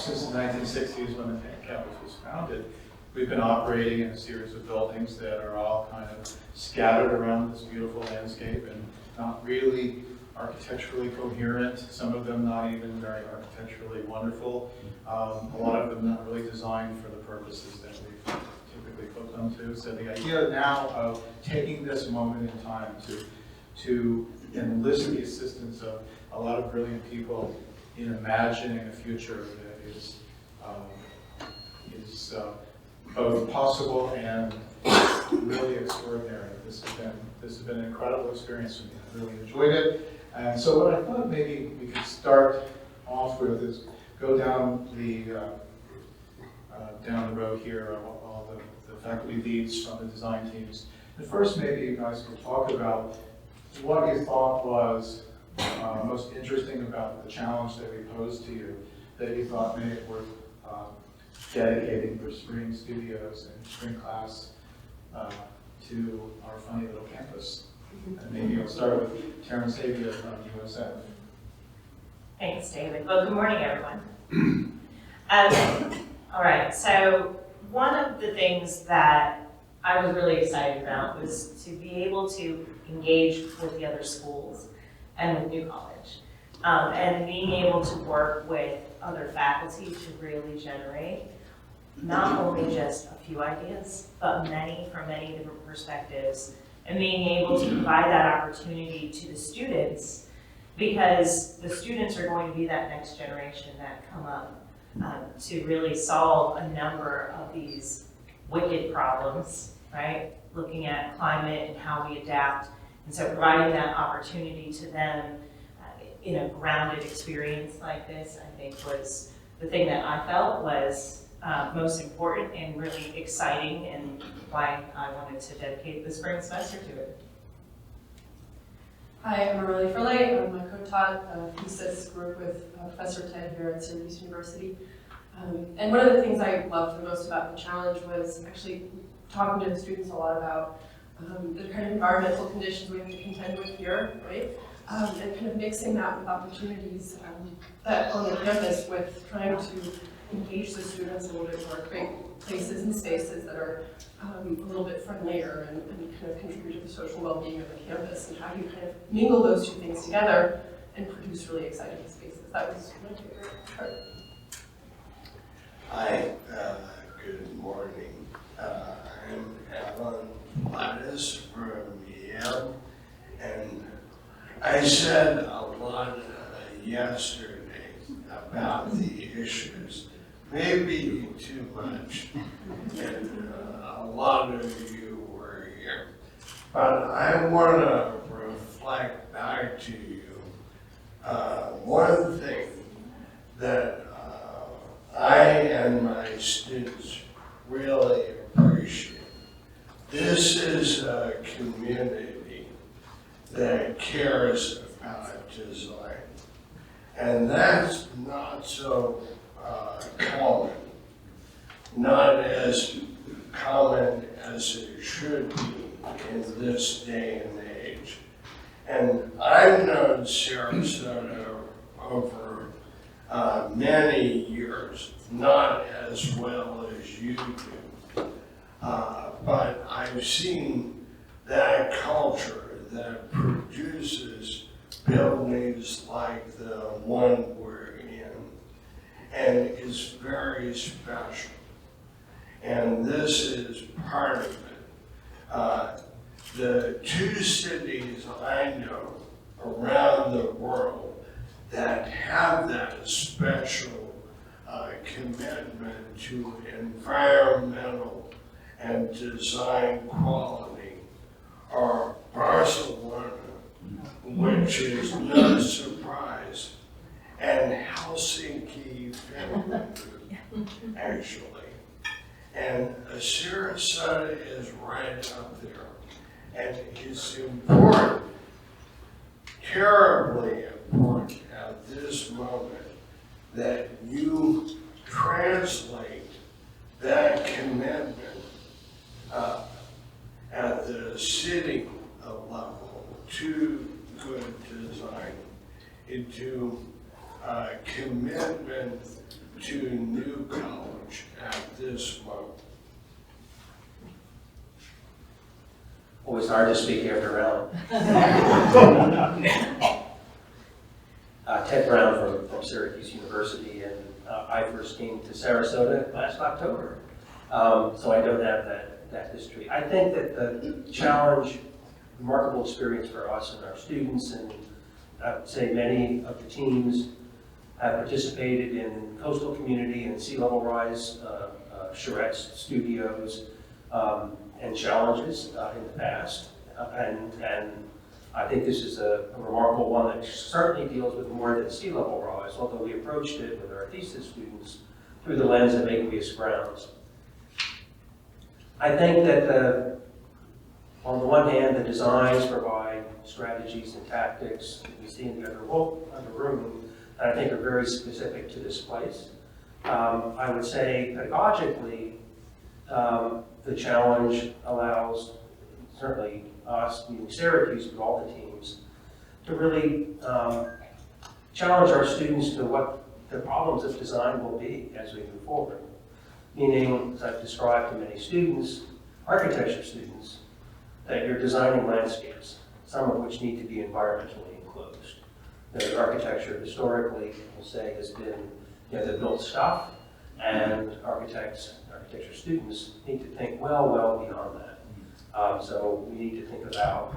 since the 1960s when the campus was founded, we've been operating in a series of buildings that are all kind of scattered around this beautiful landscape and not really architecturally coherent, some of them not even very architecturally wonderful, a lot of them not really designed for the purposes that we've typically put them to. So the idea now of taking this moment in time to enlist the assistance of a lot of brilliant people in imagining a future that is both possible and really extraordinary. This has been an incredible experience for me. I really enjoyed it. And so what I thought maybe we could start off with is go down the road here of all the faculty leads from the design teams. And first, maybe you guys could talk about what you thought was most interesting about the challenge that we posed to you, that you thought made it worth dedicating for spring studios and spring class to our funny little campus. And maybe I'll start with Terrence Avia from USF. Thanks, David. Well, good morning, everyone. All right, so one of the things that I was really excited about was to be able to engage with the other schools and with New College, and being able to work with other faculty to really generate not only just a few ideas, but many from many different perspectives, and being able to provide that opportunity to the students, because the students are going to be that next generation that come up to really solve a number of these wicked problems, right? Looking at climate and how we adapt. And so providing that opportunity to them in a grounded experience like this, I think was the thing that I felt was most important and really exciting, and why I wanted to dedicate the spring semester to it. Hi, I'm Aurelie Frelay. I'm a co-taught thesis group with Professor Ted here at Syracuse University. And one of the things I loved the most about the challenge was actually talking to the students a lot about the kind of environmental conditions we have to contend with here, right? And kind of mixing that with opportunities that on the campus with trying to engage the students a little bit more, create places and spaces that are a little bit friendlier and kind of contribute to the social well-being of the campus, and how do you kind of mingle those two things together and produce really exciting spaces. That was my favorite part. Hi, good morning. I'm Alan Lattis from Yale, and I said a lot yesterday about the issues, maybe too much, and a lot of you were here. But I want to reflect back to you one thing that I and my students really appreciate. This is a community that cares about design. And that's not so common, not as common as it should be in this day and age. And I've known Sarasota over many years, not as well as you do, but I've seen that culture that produces buildings like the one we're in, and it's very special. And this is part of it. The two cities I know around the world that have that special commitment to environmental and design quality are Barcelona, which is no surprise, and Helsinki, Finland, actually. And Sarasota is right up there. And it's important, terribly important at this moment, that you translate that commitment at the city level to good design into commitment to New College at this moment? Always hard to speak after Alan. Ted Brown from Syracuse University, and I first came to Sarasota last October. So I don't have that history. I think that the challenge, remarkable experience for us and our students, and I would say many of the teams have participated in coastal community and sea level rise charrettes, studios, and challenges in the past. And I think this is a remarkable one that certainly deals with more than sea level rise, although we approached it with our thesis students through the lens of aqueous grounds. I think that on the one hand, the designs provide strategies and tactics that we see in the other room that I think are very specific to this place. I would say pedagogically, the challenge allows certainly us, meaning Syracuse, but all the teams, to really challenge our students to what the problems of design will be as we move forward. Meaning, as I've described to many students, architecture students, that you're designing landscapes, some of which need to be environmentally enclosed. The architecture historically, we'll say, has been, the built stuff, and architecture students need to think well beyond that. So we need to think about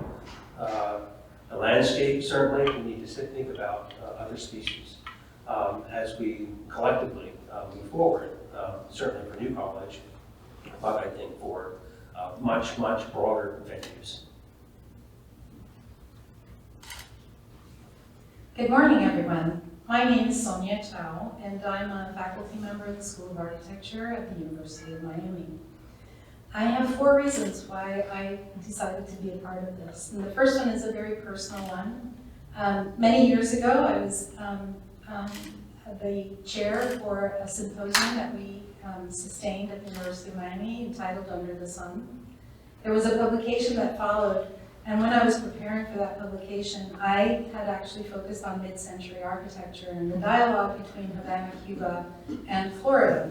the landscape, certainly. We need to think about other species as we collectively move forward, certainly for New College, but I think for much broader venues. Good morning, everyone. My name is Sonia Chow, and I'm a faculty member of the School of Architecture at the University of Miami. I have 4 reasons why I decided to be a part of this. And the first one is a very personal one. Many years ago, I was the chair for a symposium that we sustained at the University of Miami entitled Under the Sun. There was a publication that followed, and when I was preparing for that publication, I had actually focused on mid-century architecture and the dialogue between Havana, Cuba, and Florida.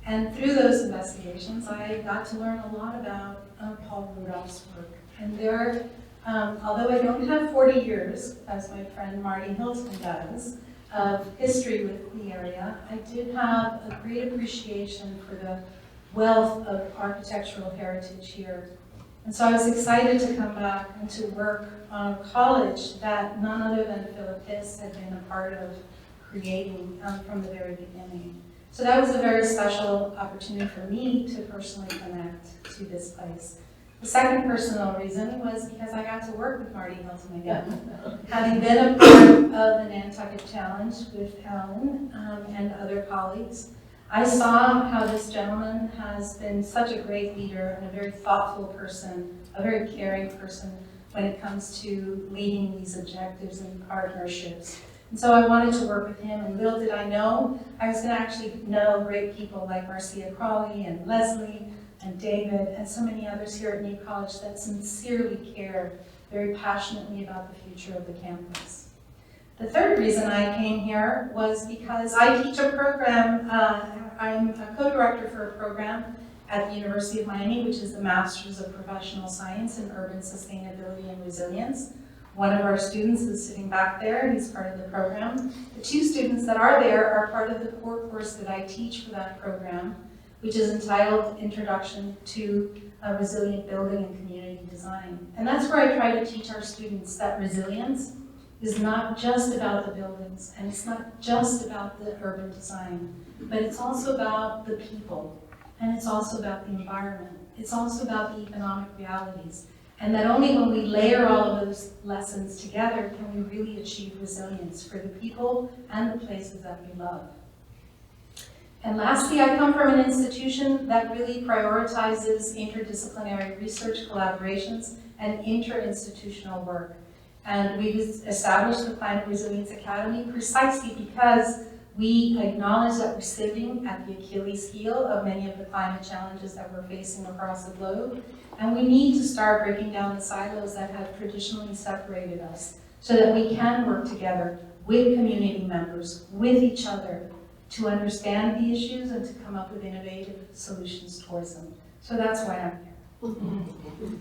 And through those investigations, I got to learn a lot about Paul Rudolph's work. And there, although I don't have 40 years, as my friend Marty Hilton does, of history with the area, I did have a great appreciation for the wealth of architectural heritage here. And so I was excited to come back and to work on a college that none other than Philip Hiss had been a part of creating from the very beginning. So that was a very special opportunity for me to personally connect to this place. The second personal reason was because I got to work with Marty Hilton again. Having been a part of the Nantucket Challenge with Alan and other colleagues, I saw how this gentleman has been such a great leader and a very thoughtful person, a very caring person when it comes to leading these objectives and partnerships. And so I wanted to work with him, and little did I know, I was going to actually know great people like Marcia Crawley and Leslie and David and so many others here at New College that sincerely care very passionately about the future of the campus. The third reason I came here was because I teach a program, I'm a co-director for a program at the University of Miami, which is the Masters of Professional Science in Urban Sustainability and Resilience. One of our students is sitting back there, he's part of the program. The 2 students that are there are part of the core course that I teach for that program, which is entitled Introduction to Resilient Building and Community Design. And that's where I try to teach our students that resilience is not just about the buildings, and it's not just about the urban design, but it's also about the people, and it's also about the environment. It's also about the economic realities. And that only when we layer all of those lessons together can we really achieve resilience for the people and the places that we love. And lastly, I come from an institution that really prioritizes interdisciplinary research collaborations and interinstitutional work. And we've established the Climate Resilience Academy precisely because we acknowledge that we're sitting at the Achilles heel of many of the climate challenges that we're facing across the globe. And we need to start breaking down the silos that have traditionally separated us so that we can work together with community members, with each other, to understand the issues and to come up with innovative solutions towards them. So that's why I'm here.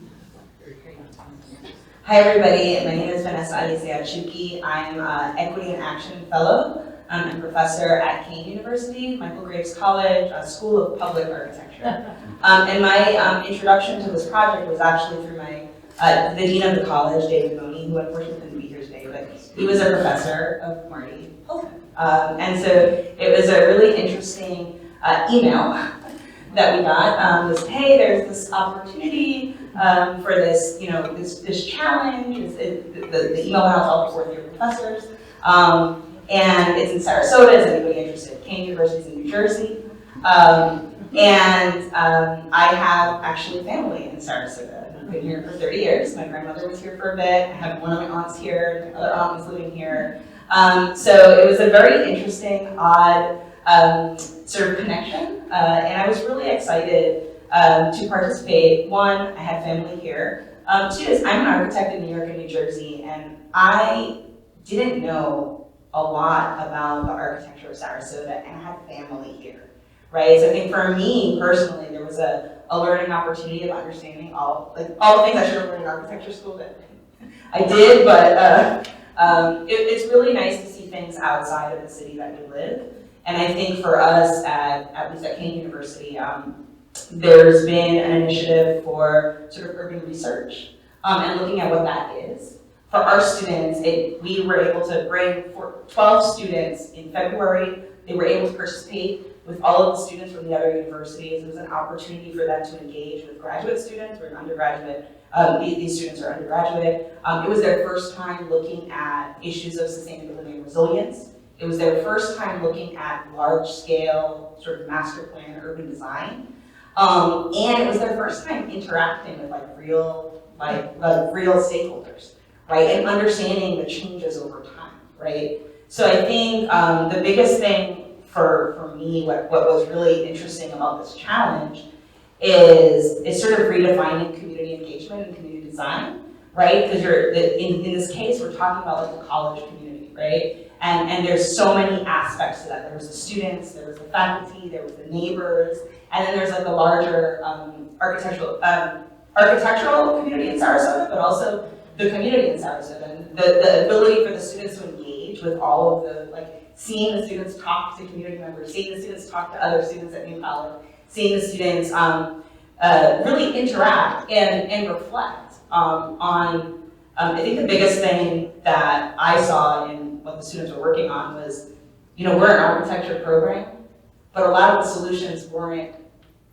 Hi everybody, my name is Vanessa Aliseachuki. I'm an Equity and Action Fellow. I'm a professor at Kane University, Michael Graves College, School of Public Architecture. And my introduction to this project was actually through my the dean of the college, David Boney, who unfortunately couldn't be here today, but he was a professor of Marty Hilton. And so it was a really interesting email that we got. Was, hey, there's this opportunity for this, this challenge. The email went out to all the fourth-year professors. And it's in Sarasota. Is anybody interested? Kane University's in New Jersey. And I have actually family in Sarasota. I've been here for 30 years. My grandmother was here for a bit. I have one of my aunts here. My other aunt was living here. So it was a very interesting, odd sort of connection. And I was really excited to participate. One, I had family here. Two is I'm an architect in New York and New Jersey, and I didn't know a lot about the architecture of Sarasota, and I had family here, right? So I think for me personally, there was a learning opportunity of understanding all the things I should have learned in architecture school that I did, but it's really nice to see things outside of the city that we live. And I think for us, at least at Kane University, there's been an initiative for sort of urban research and looking at what that is. For our students, we were able to bring 12 students in February. They were able to participate with all of the students from the other universities. It was an opportunity for them to engage with graduate students. We're an undergraduate. These students are undergraduate. It was their first time looking at issues of sustainability and resilience. It was their first time looking at large-scale sort of master plan urban design. And it was their first time interacting with real stakeholders, right? And understanding the changes over time, right? So I think the biggest thing for me, what was really interesting about this challenge is sort of redefining community engagement and community design, right? Because in this case, we're talking about the college community, right? And there's so many aspects to that. There was the students, there was the faculty, there was the neighbors, and then there's the larger architectural community in Sarasota, but also the community in Sarasota, and the ability for the students to engage with all of the, seeing the students talk to community members, seeing the students talk to other students at New College, seeing the students really interact and reflect on, I think the biggest thing that I saw in what the students were working on was, we're an architecture program, but a lot of the solutions weren't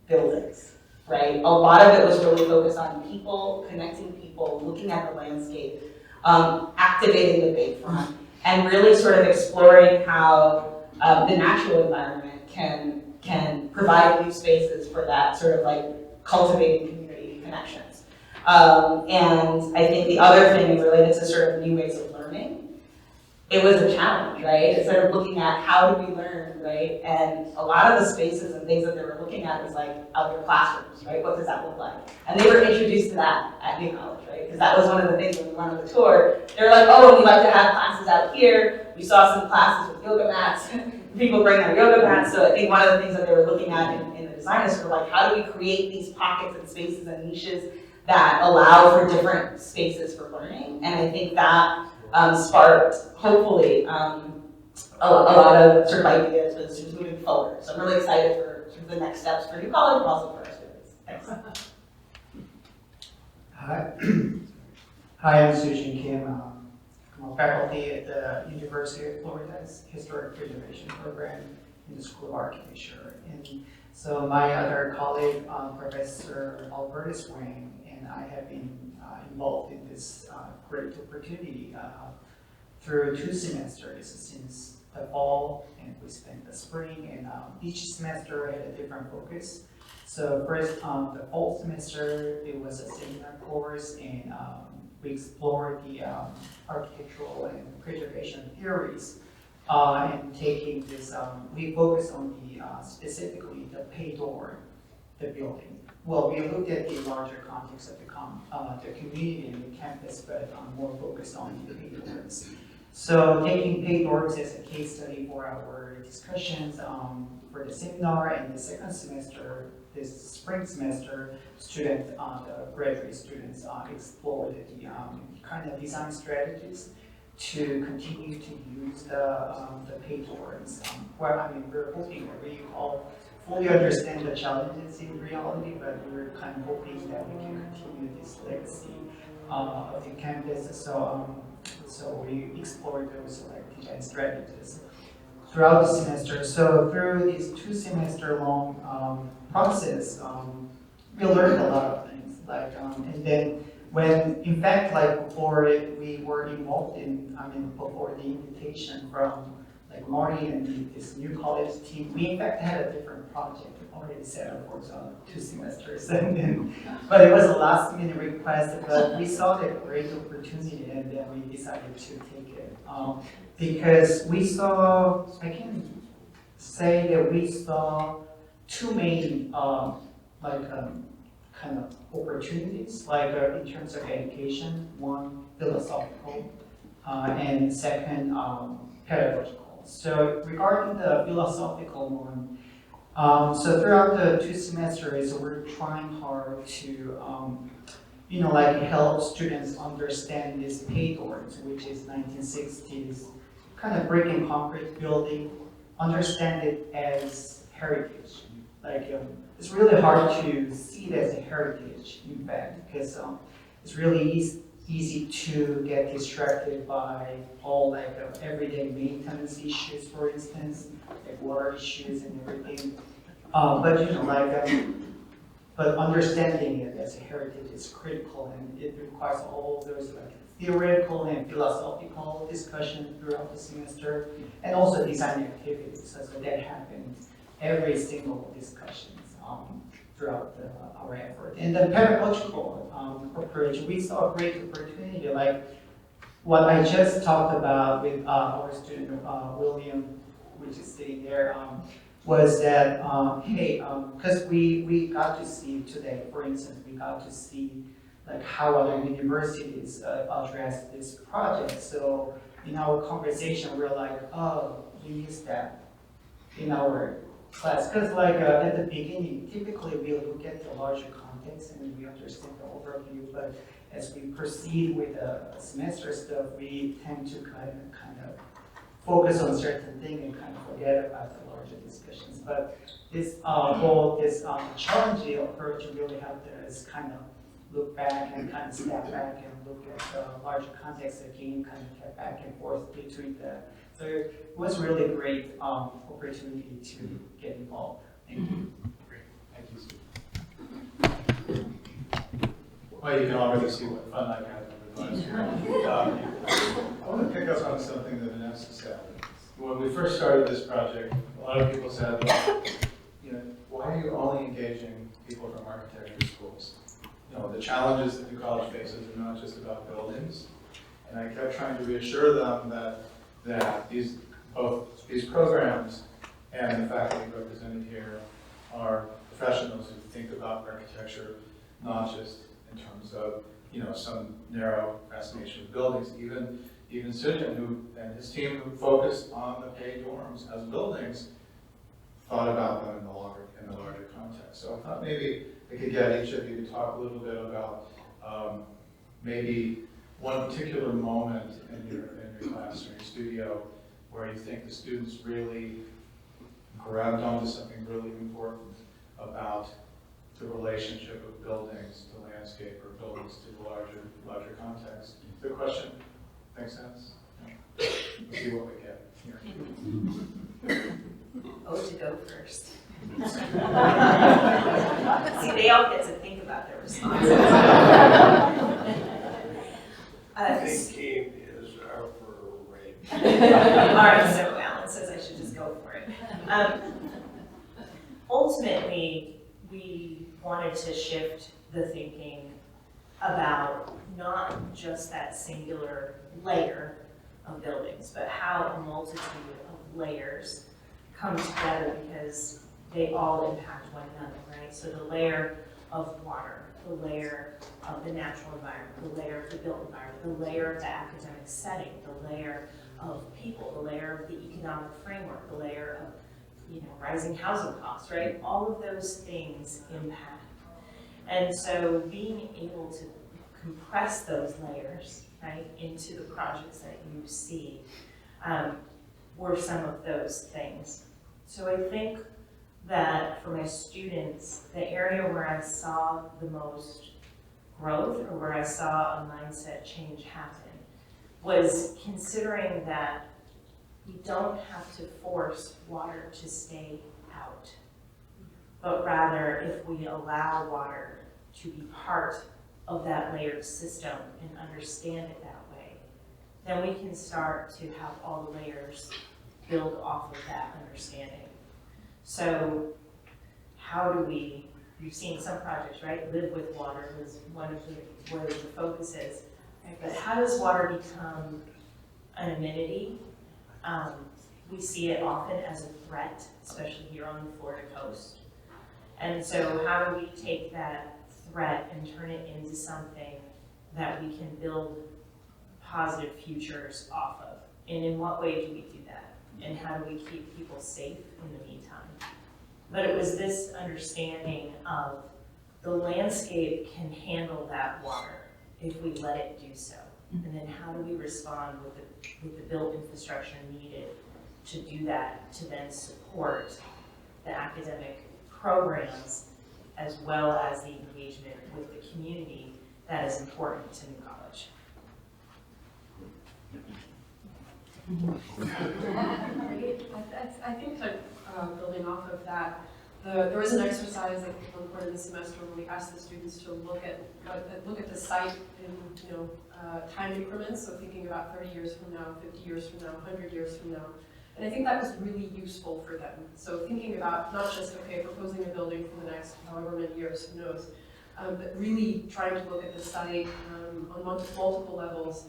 buildings, right? A lot of it was really focused on people, connecting people, looking at the landscape, activating the bayfront, and really sort of exploring how the natural environment can provide new spaces for that sort of cultivating community connections. And I think the other thing related to sort of new ways of learning, it was a challenge, right? It's sort of looking at how do we learn, right? And a lot of the spaces and things that they were looking at was outdoor classrooms, right? What does that look like? And they were introduced to that at New College, right? Because that was one of the things when we went on the tour. They were like, oh, we like to have classes out here. We saw some classes with yoga mats. People bring their yoga mats. So I think one of the things that they were looking at in the design is sort of how do we create these pockets and spaces and niches that allow for different spaces for learning? And I think that sparked, hopefully, a lot of sort of ideas for the students moving forward. So I'm really excited for sort of the next steps for New College, but also for our students. Thanks. Hi, I'm Sujin Kim. I'm a faculty at the University of Florida's Historic Preservation Program in the School of Architecture. And so my other colleague, Professor Albertus Wang, and I have been involved in this great opportunity through 2 semesters since the fall, and we spent the spring, and each semester had a different focus. So first, the fall semester, it was a seminar course, and we explored the architectural and preservation theories, and taking this, we focused on the specifically the pay door, the building. Well, we looked at the larger context of the community and the campus, but more focused on the pay doors. So taking paid dorms as a case study for our discussions for the seminar and the second semester, this spring semester, the graduate students explored the kind of design strategies to continue to use the paid dorms. Well, I mean, we're hoping that we all fully understand the challenges in reality, but we're kind of hoping that we can continue this legacy of the campus. So we explored those like design strategies throughout the semester. So through this 2 semester long process, we learned a lot of things. Like and then when in fact like before we were involved in before the invitation from like Marty and this new college team, we in fact had a different project already set up for 2 semesters. But it was a last minute request, but we saw the great opportunity and then we decided to take it. Because we saw, I can say that we saw 2 main kind of opportunities, like in terms of education, one philosophical and second pedagogical. So regarding the philosophical one, so throughout the 2 semesters, we're trying hard to, like help students understand this paid dorms, which is 1960s kind of brick and concrete building, understand it as heritage. Like it's really hard to see it as a heritage, in fact, because it's really easy to get distracted by all like everyday maintenance issues, for instance, like water issues and everything. But understanding it as a heritage is critical, and it requires all those like theoretical and philosophical discussion throughout the semester, and also design activities. So that happens every single discussions throughout our effort. And the pedagogical approach, we saw a great opportunity, like what I just talked about with our student William, which is sitting there, was that, because we got to see today, for instance, we got to see like how other universities address this project. So in our conversation, we're like, oh, we missed that in our class. Because like at the beginning, typically we look at the larger context and we understand the overview, but as we proceed with the semester stuff, we tend to kind of focus on certain things and kind of forget about the larger discussions. But this challenging approach really helped us kind of look back and kind of step back and look at the larger context again, kind of get back and forth between the. So it was really a great opportunity to get involved. Thank you. Great, thank you, Steve. Well, you can already see what fun I've had with the I want to pick up on something that Vanessa said. When we first started this project, a lot of people said, well, why are you only engaging people from architecture schools? The challenges that the college faces are not just about buildings. And I kept trying to reassure them that both these programs and the faculty represented here are professionals who think about architecture, not just in terms of some narrow fascination with buildings. Even Sujin, who and his team who focused on the paid dorms as buildings, thought about them in the larger context. So I thought maybe I could get each of you to talk a little bit about maybe one particular moment in your class or your studio where you think the students really grabbed onto something really important about the relationship of buildings to landscape or buildings to the larger context. Good question. Make sense? Let's see what we get here. To go first. See, they all get to think about their responses. Thinking is overrated. All right, so Alan says I should just go for it. Ultimately, we wanted to shift the thinking about not just that singular layer of buildings, but how a multitude of layers come together because they all impact one another, right? So the layer of water, the layer of the natural environment, the layer of the built environment, the layer of the academic setting, the layer of people, the layer of the economic framework, the layer of rising housing costs, right? All of those things impact. And so being able to compress those layers, right, into the projects that you see were some of those things. So I think that for my students, the area where I saw the most growth or where I saw a mindset change happen was considering that we don't have to force water to stay out, but rather if we allow water to be part of that layered system and understand it that way, then we can start to have all the layers build off of that understanding. So how do you've seen some projects, right? Live with water was one of the focuses. But how does water become an amenity? We see it often as a threat, especially here on the Florida coast. And so how do we take that threat and turn it into something that we can build positive futures off of? And in what way do we do that? And how do we keep people safe in the meantime? But it was this understanding of the landscape can handle that water if we let it do so. And then how do we respond with the built infrastructure needed to do that, to then support the academic programs as well as the engagement with the community that is important to New College. I think that building off of that, there was an exercise at one point in the semester where we asked the students to look at the site in time increments, so thinking about 30 years from now, 50 years from now, 100 years from now. And I think that was really useful for them. So thinking about not just, okay, proposing a building for the next however many years, who knows, but really trying to look at the site on multiple levels,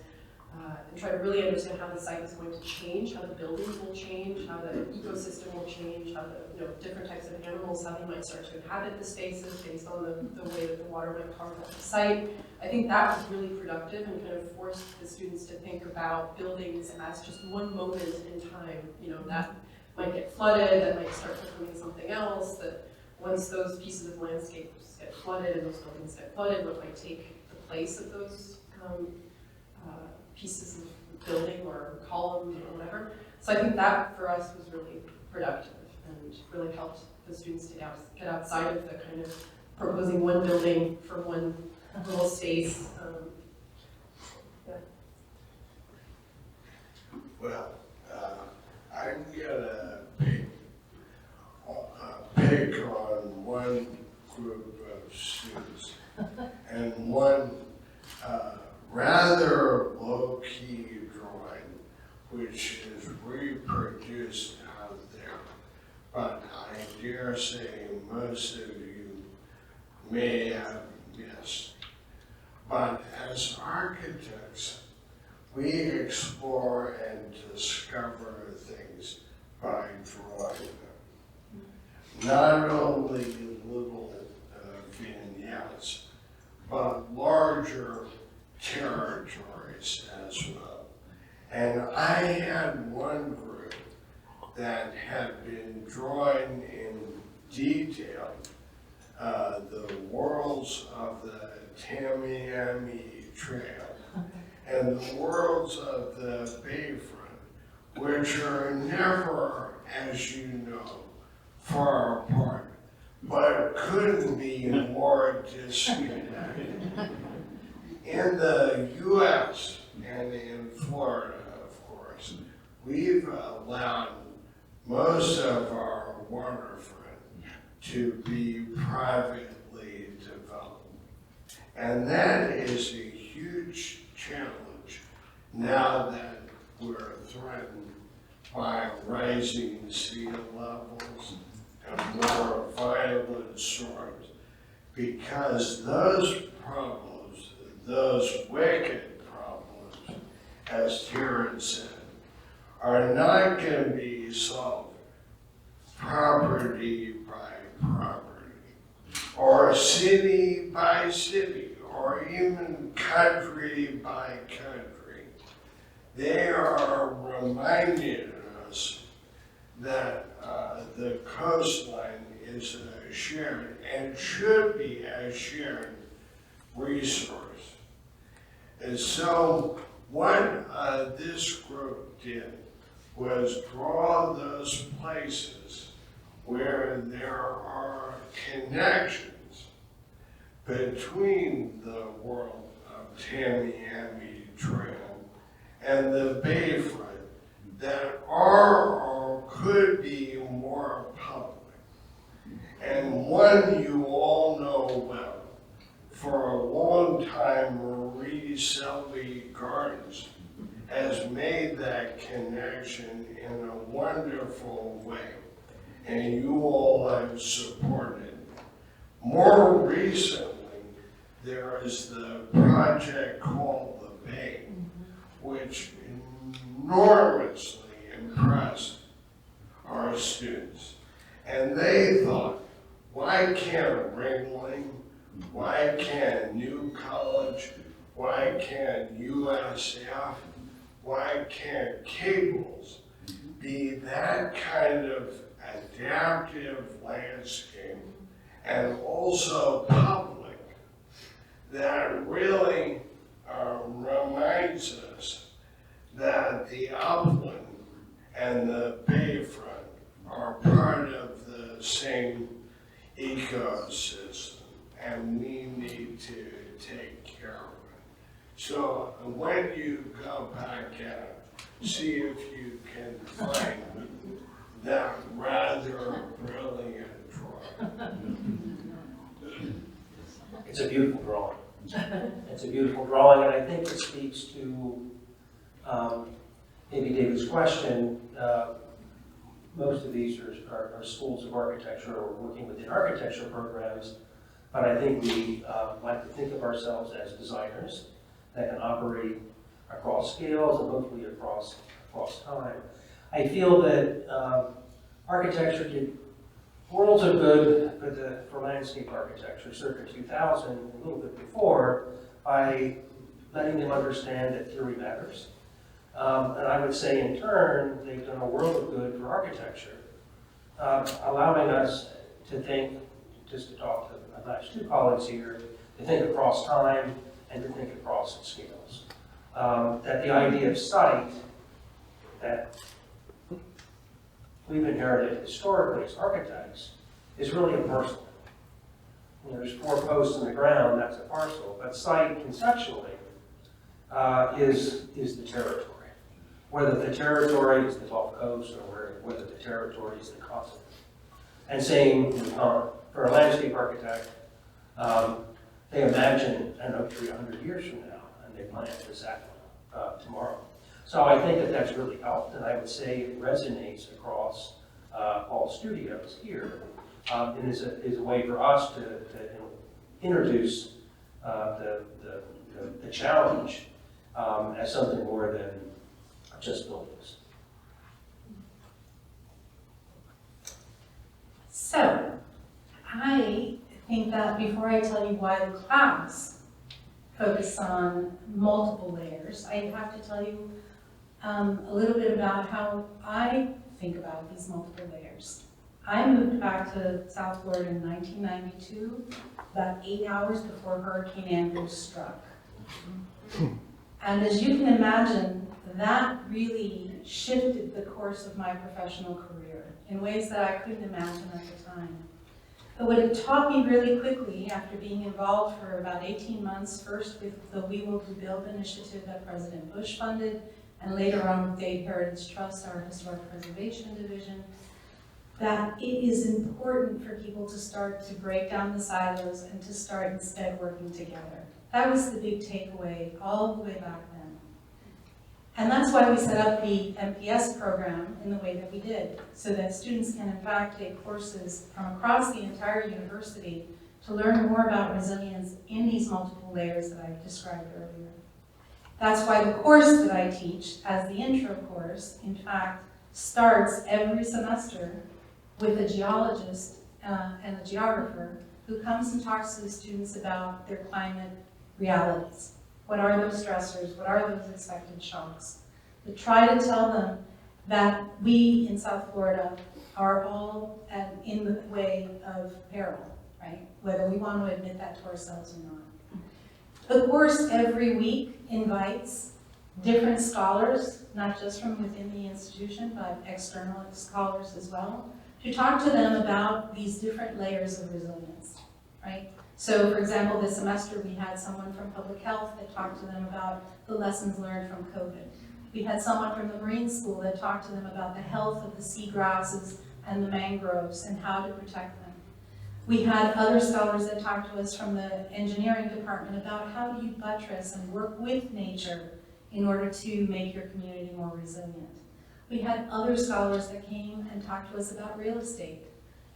and try to really understand how the site is going to change, how the buildings will change, how the ecosystem will change, how the different types of animals, how they might start to inhabit the spaces based on the way that the water might carve out the site. I think that was really productive and kind of forced the students to think about buildings as just one moment in time, that might get flooded, that might start becoming something else, that once those pieces of landscapes get flooded and those buildings get flooded, what might take the place of those pieces of building or columns or whatever. So I think that for us was really productive and really helped the students to get outside of the kind of proposing one building for one little space. Well, I'm gonna pick on one group of students and one rather low-key drawing, which is reproduced out there. But I dare say most of you may have missed. But as architects, we explore and discover things by drawing them. Not only little vignettes, but larger territories as well. And I had one group that had been drawing in detail the worlds of the Tamiami Trail and the worlds of the Bayfront, which are never, as you know, far apart, but couldn't be more disconnected. In the US and in Florida, of course, we've allowed most of our waterfront to be privately developed. And that is a huge challenge now that we're threatened by rising sea levels and more violent storms, because those problems, those wicked problems, as Karen said, are not going to be solved property by property, or city by city, or even country by country. they are reminding us that the coastline is a shared and should be a shared resource. And so what this group did was draw those places where there are connections between the world of Tamiami Trail and the Bayfront that are or could be more public. And one you all know well. For a long time, Marie Selby Gardens has made that connection in a wonderful way, and you all have supported it. More recently, there is the project called The Bay, which enormously impressed our students. And they thought, why can't Ringling, why can't New College, why can't USF, why can't Cables be that kind of adaptive landscape and also public that really reminds us that the upland and the bayfront are part of the same ecosystem, and we need to take care of it. So when you go back out, see if you can find that rather brilliant drawing. It's a beautiful drawing. It's a beautiful drawing, and I think it speaks to maybe David's question. Most of these are schools of architecture or working within architecture programs, but I think we like to think of ourselves as designers that can operate across scales and hopefully across time. I feel that architecture did worlds of good for landscape architecture circa 2000, a little bit before, by letting them understand that theory matters. And I would say in turn, they've done a world of good for architecture, allowing us to think, just to talk to my last two colleagues here, to think across time and to think across scales. That the idea of sight that we've inherited historically as architects is really a parcel. There's 4 posts in the ground, that's a parcel, but sight conceptually is the territory. Whether the territory is the Gulf Coast or whether the territory is the continent. And same with time. For a landscape architect, they imagine an oak tree 100 years from now, and they plant the sapling tomorrow. So I think that that's really helped, and I would say it resonates across all studios here, and is a way for us to introduce the challenge as something more than just buildings. So, I think that before I tell you why the class focused on multiple layers, I have to tell you a little bit about how I think about these multiple layers. I moved back to South Florida in 1992, about 8 hours before Hurricane Andrew struck. And as you can imagine, that really shifted the course of my professional career in ways that I couldn't imagine at the time. But what it taught me really quickly, after being involved for about 18 months, first with the We Will Rebuild initiative that President Bush funded, and later on with Dade Heritage Trust, our historic preservation division, that it is important for people to start to break down the silos and to start instead working together. That was the big takeaway all the way back then. And that's why we set up the MPS program in the way that we did, so that students can in fact take courses from across the entire university to learn more about resilience in these multiple layers that I described earlier. That's why the course that I teach as the intro course, in fact, starts every semester with a geologist and a geographer who comes and talks to the students about their climate realities. What are those stressors? What are those expected shocks? but try to tell them that we in South Florida are all in the way of peril, right? Whether we want to admit that to ourselves or not. The course every week invites different scholars, not just from within the institution, but external scholars as well, to talk to them about these different layers of resilience, right? So for example, this semester we had someone from public health that talked to them about the lessons learned from COVID. We had someone from the marine school that talked to them about the health of the seagrasses and the mangroves and how to protect them. We had other scholars that talked to us from the engineering department about how do you buttress and work with nature in order to make your community more resilient. We had other scholars that came and talked to us about real estate.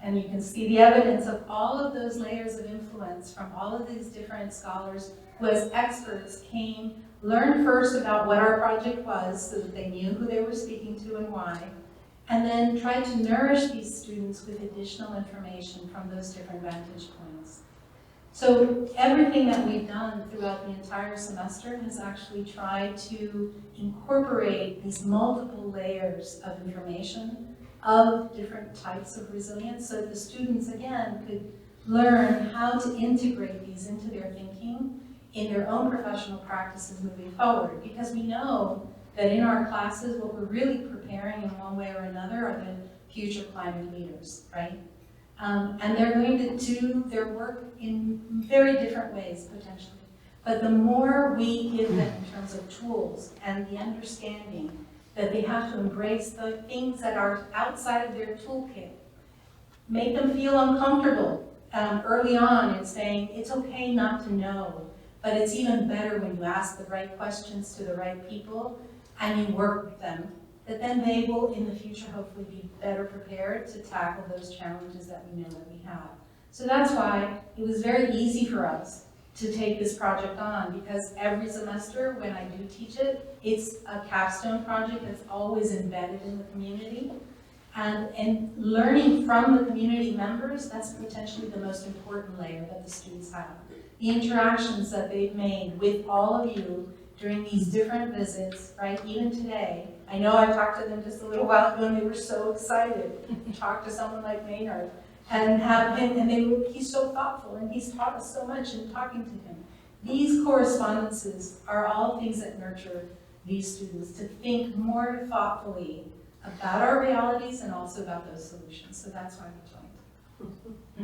And you can see the evidence of all of those layers of influence from all of these different scholars who as experts came, learned first about what our project was so that they knew who they were speaking to and why, and then tried to nourish these students with additional information from those different vantage points. So everything that we've done throughout the entire semester has actually tried to incorporate these multiple layers of information of different types of resilience so that the students, again, could learn how to integrate these into their thinking in their own professional practices moving forward. Because we know that in our classes, what we're really preparing in one way or another are the future climate leaders, right? And they're going to do their work in very different ways, potentially. But the more we give them in terms of tools and the understanding that they have to embrace the things that are outside of their toolkit, make them feel uncomfortable early on in saying, it's okay not to know, but it's even better when you ask the right questions to the right people and you work with them, that then they will, in the future, hopefully be better prepared to tackle those challenges that we know that we have. So that's why it was very easy for us to take this project on, because every semester when I do teach it, it's a capstone project that's always embedded in the community. And learning from the community members, that's potentially the most important layer that the students have. The interactions that they've made with all of you during these different visits, right, even today. I know I talked to them just a little while ago and they were so excited to talk to someone like Maynard and have him, and he's so thoughtful and he's taught us so much in talking to him. These correspondences are all things that nurture these students to think more thoughtfully about our realities and also about those solutions. So that's why we joined.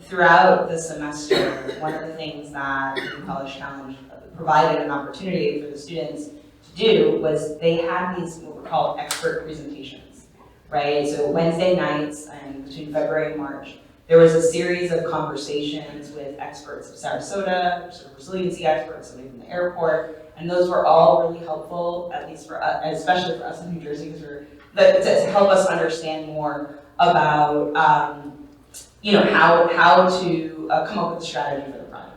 Throughout the semester, one of the things that the College Challenge provided an opportunity for the students to do was they had these what were called expert presentations, right? So Wednesday nights and between February and March, there was a series of conversations with experts of Sarasota, sort of resiliency experts, somebody from the airport, and those were all really helpful, at least for us, especially for us in New Jersey, because to help us understand more about how to come up with a strategy for the project.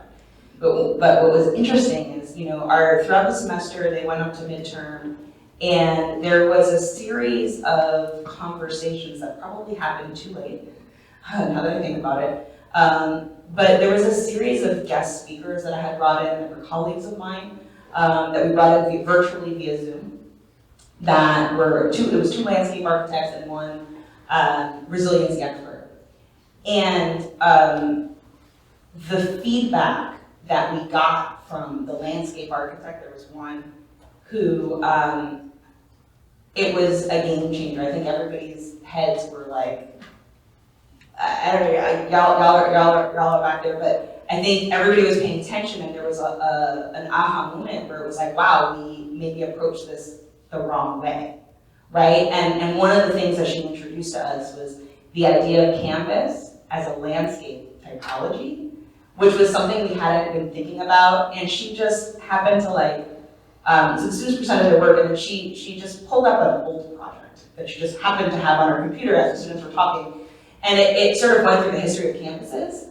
But what was interesting is, throughout the semester, they went up to midterm, and there was a series of conversations that probably happened too late, now that I think about it. But there was a series of guest speakers that I had brought in that were colleagues of mine, that we brought in virtually via Zoom, that were it was two landscape architects and one resiliency expert. And the feedback that we got from the landscape architect, there was one who, it was a game changer. I think everybody's heads were like, I don't know, y'all are back there, but I think everybody was paying attention, and there was an aha moment where it was like, wow, we maybe approached this the wrong way, right? And one of the things that she introduced to us was the idea of canvas as a landscape typology, which was something we hadn't been thinking about, and she just happened to so the students presented their work, and then she just pulled up an old project that she just happened to have on her computer as the students were talking. And it sort of went through the history of campuses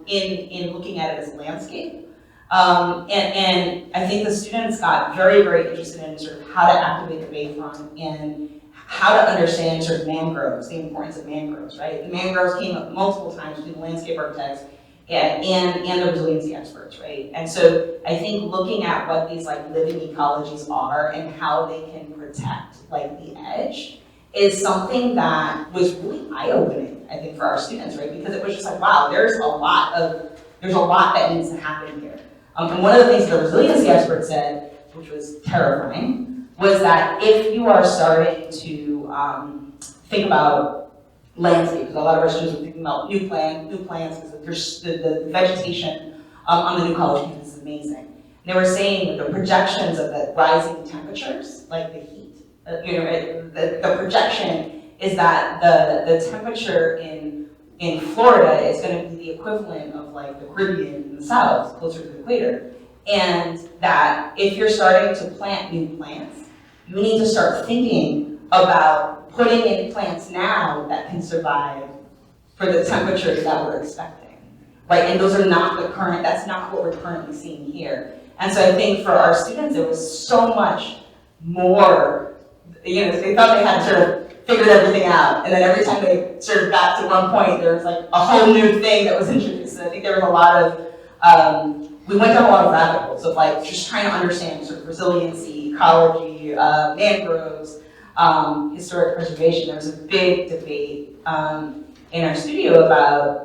in looking at it as a landscape. And I think the students got very, very interested in sort of how to activate the bayfront and how to understand sort of mangroves, the importance of mangroves, right? The mangroves came up multiple times between the landscape architects and the resiliency experts, right? And so I think looking at what these like living ecologies are and how they can protect like the edge is something that was really eye-opening, I think, for our students, right? Because it was just like, wow, there's a lot that needs to happen here. And one of the things the resiliency expert said, which was terrifying, was that if you are starting to think about landscape, because a lot of our students are thinking about new plants, because there's the vegetation on the new college campus is amazing. And they were saying that the projections of the rising temperatures, like the heat, the projection is that the temperature in Florida is going to be the equivalent of like the Caribbean in the south, closer to the equator. And that if you're starting to plant new plants, you need to start thinking about putting in plants now that can survive for the temperatures that we're expecting, right? And those are not that's not what we're currently seeing here. And so I think for our students, there was so much more, they thought they had sort of figured everything out. And then every time they sort of got to one point, there was like a whole new thing that was introduced. And I think there was a lot of, we went down a lot of rabbit holes of like just trying to understand sort of resiliency, ecology, mangroves, historic preservation. There was a big debate in our studio about,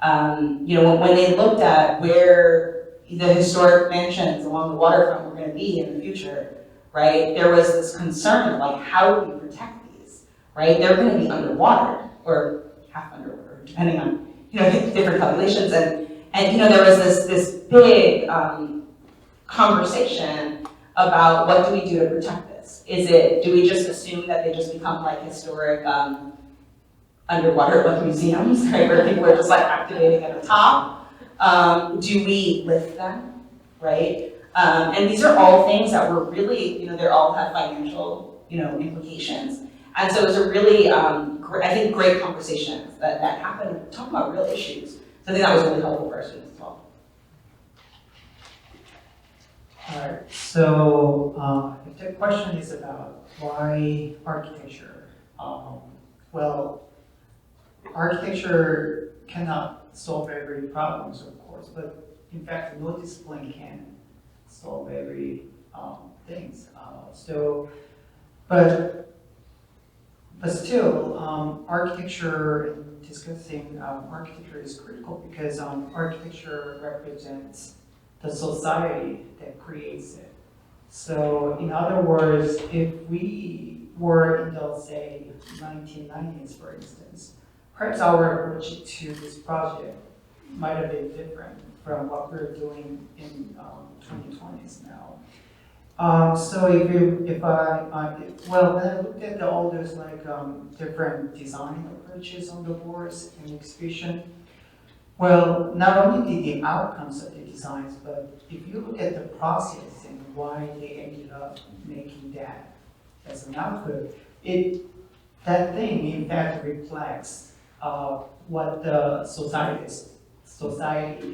when they looked at where the historic mansions along the waterfront were going to be in the future, right? There was this concern of like, how do we protect these, right? They're going to be underwater or half underwater, depending on different calculations. And there was this big conversation about what do we do to protect this? Do we just assume that they just become like historic underwater like museums, right? Where people are just like activating at the top? Do we lift them, right? And these are all things that were really, they all have financial, implications. And so it was a really, I think, great conversations that happened, talking about real issues. So I think that was really helpful for our students as well. All right, so if the question is about why architecture, well, architecture cannot solve every problems, of course, but in fact, no discipline can solve every things. But still, architecture, discussing architecture is critical because architecture represents the society that creates it. So in other words, if we were in the, say, 1990s, for instance, perhaps our approach to this project might have been different from what we're doing in 2020s now. So when I looked at all those like different design approaches on the boards and exhibition, well, not only the outcomes of the designs, but if you look at the process and why they ended up making that as an output, that thing in fact reflects what the society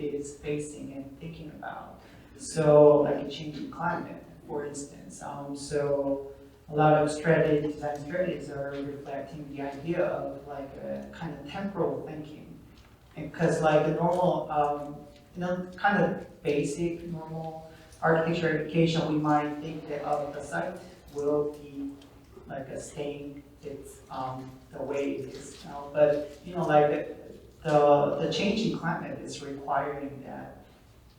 is facing and thinking about. So like a changing climate, for instance. So a lot of design strategies are reflecting the idea of like a kind of temporal thinking. Because like a normal, kind of basic normal architecture education, we might think that the site will be like staying it's the way it is now. But like the changing climate is requiring that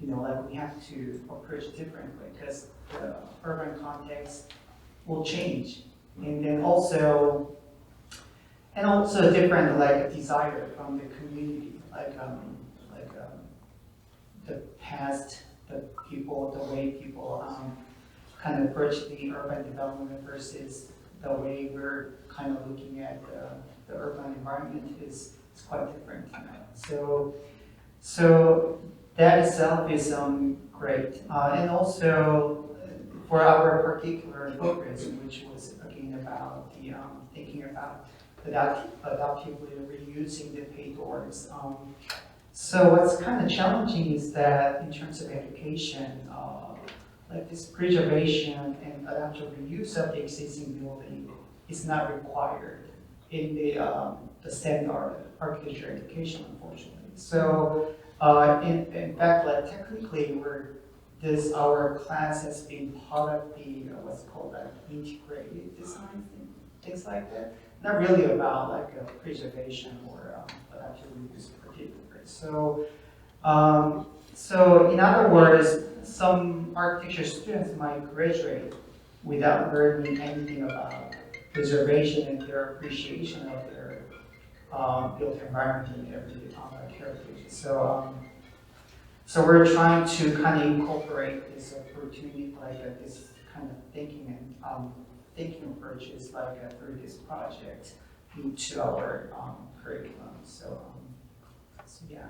like we have to approach differently because the urban context will change, and then also different like desire from the community, like the past, the way people kind of approach the urban development versus the way we're kind of looking at the urban environment is quite different. So that itself is great, and also for our particular focus, which was again about the thinking about adaptively reusing the paid doors. So what's kind of challenging is that in terms of education, like this preservation and adaptive reuse of the existing building is not required in the standard architecture education, unfortunately. So In fact, like technically, our class has been part of the what's called like integrated design things like that. Not really about like preservation or but actually this particular. So, so in other words, some architecture students might graduate without learning anything about preservation and their appreciation of their built environment and everything heritage. So, so we're trying to kind of incorporate this opportunity, like this kind of thinking and thinking approaches, like through this project into our curriculum. So, so yeah.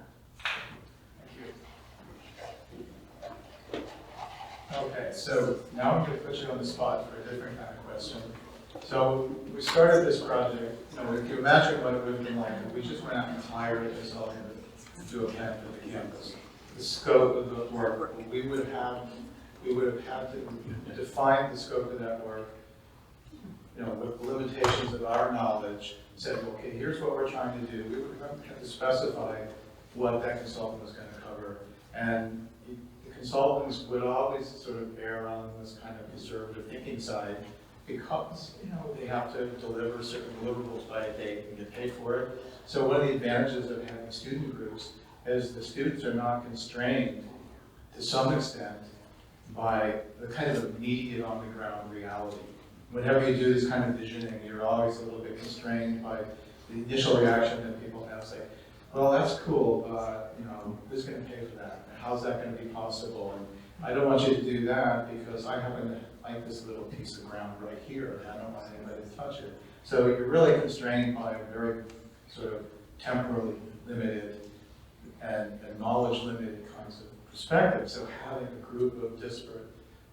Okay, so now I'm going to put you on the spot for a different kind of question. So we started this project, if you imagine what it would have been like if we just went out and hired a consultant to do a plan for the campus. The scope of the work, we would have had to define the scope of that work, with the limitations of our knowledge, said, okay, here's what we're trying to do. We would have to specify what that consultant was going to cover. And the consultants would always sort of err on this kind of conservative thinking side because, they have to deliver certain deliverables by a date and get paid for it. So one of the advantages of having student groups is the students are not constrained to some extent by the kind of immediate on-the-ground reality. Whenever you do this kind of visioning, you're always a little bit constrained by the initial reaction that people have, say, well, that's cool, but, who's going to pay for that? How's that going to be possible? And I don't want you to do that because I happen to like this little piece of ground right here, and I don't want anybody to touch it. So you're really constrained by a very sort of temporally limited and knowledge limited kinds of perspectives. So having a group of disparate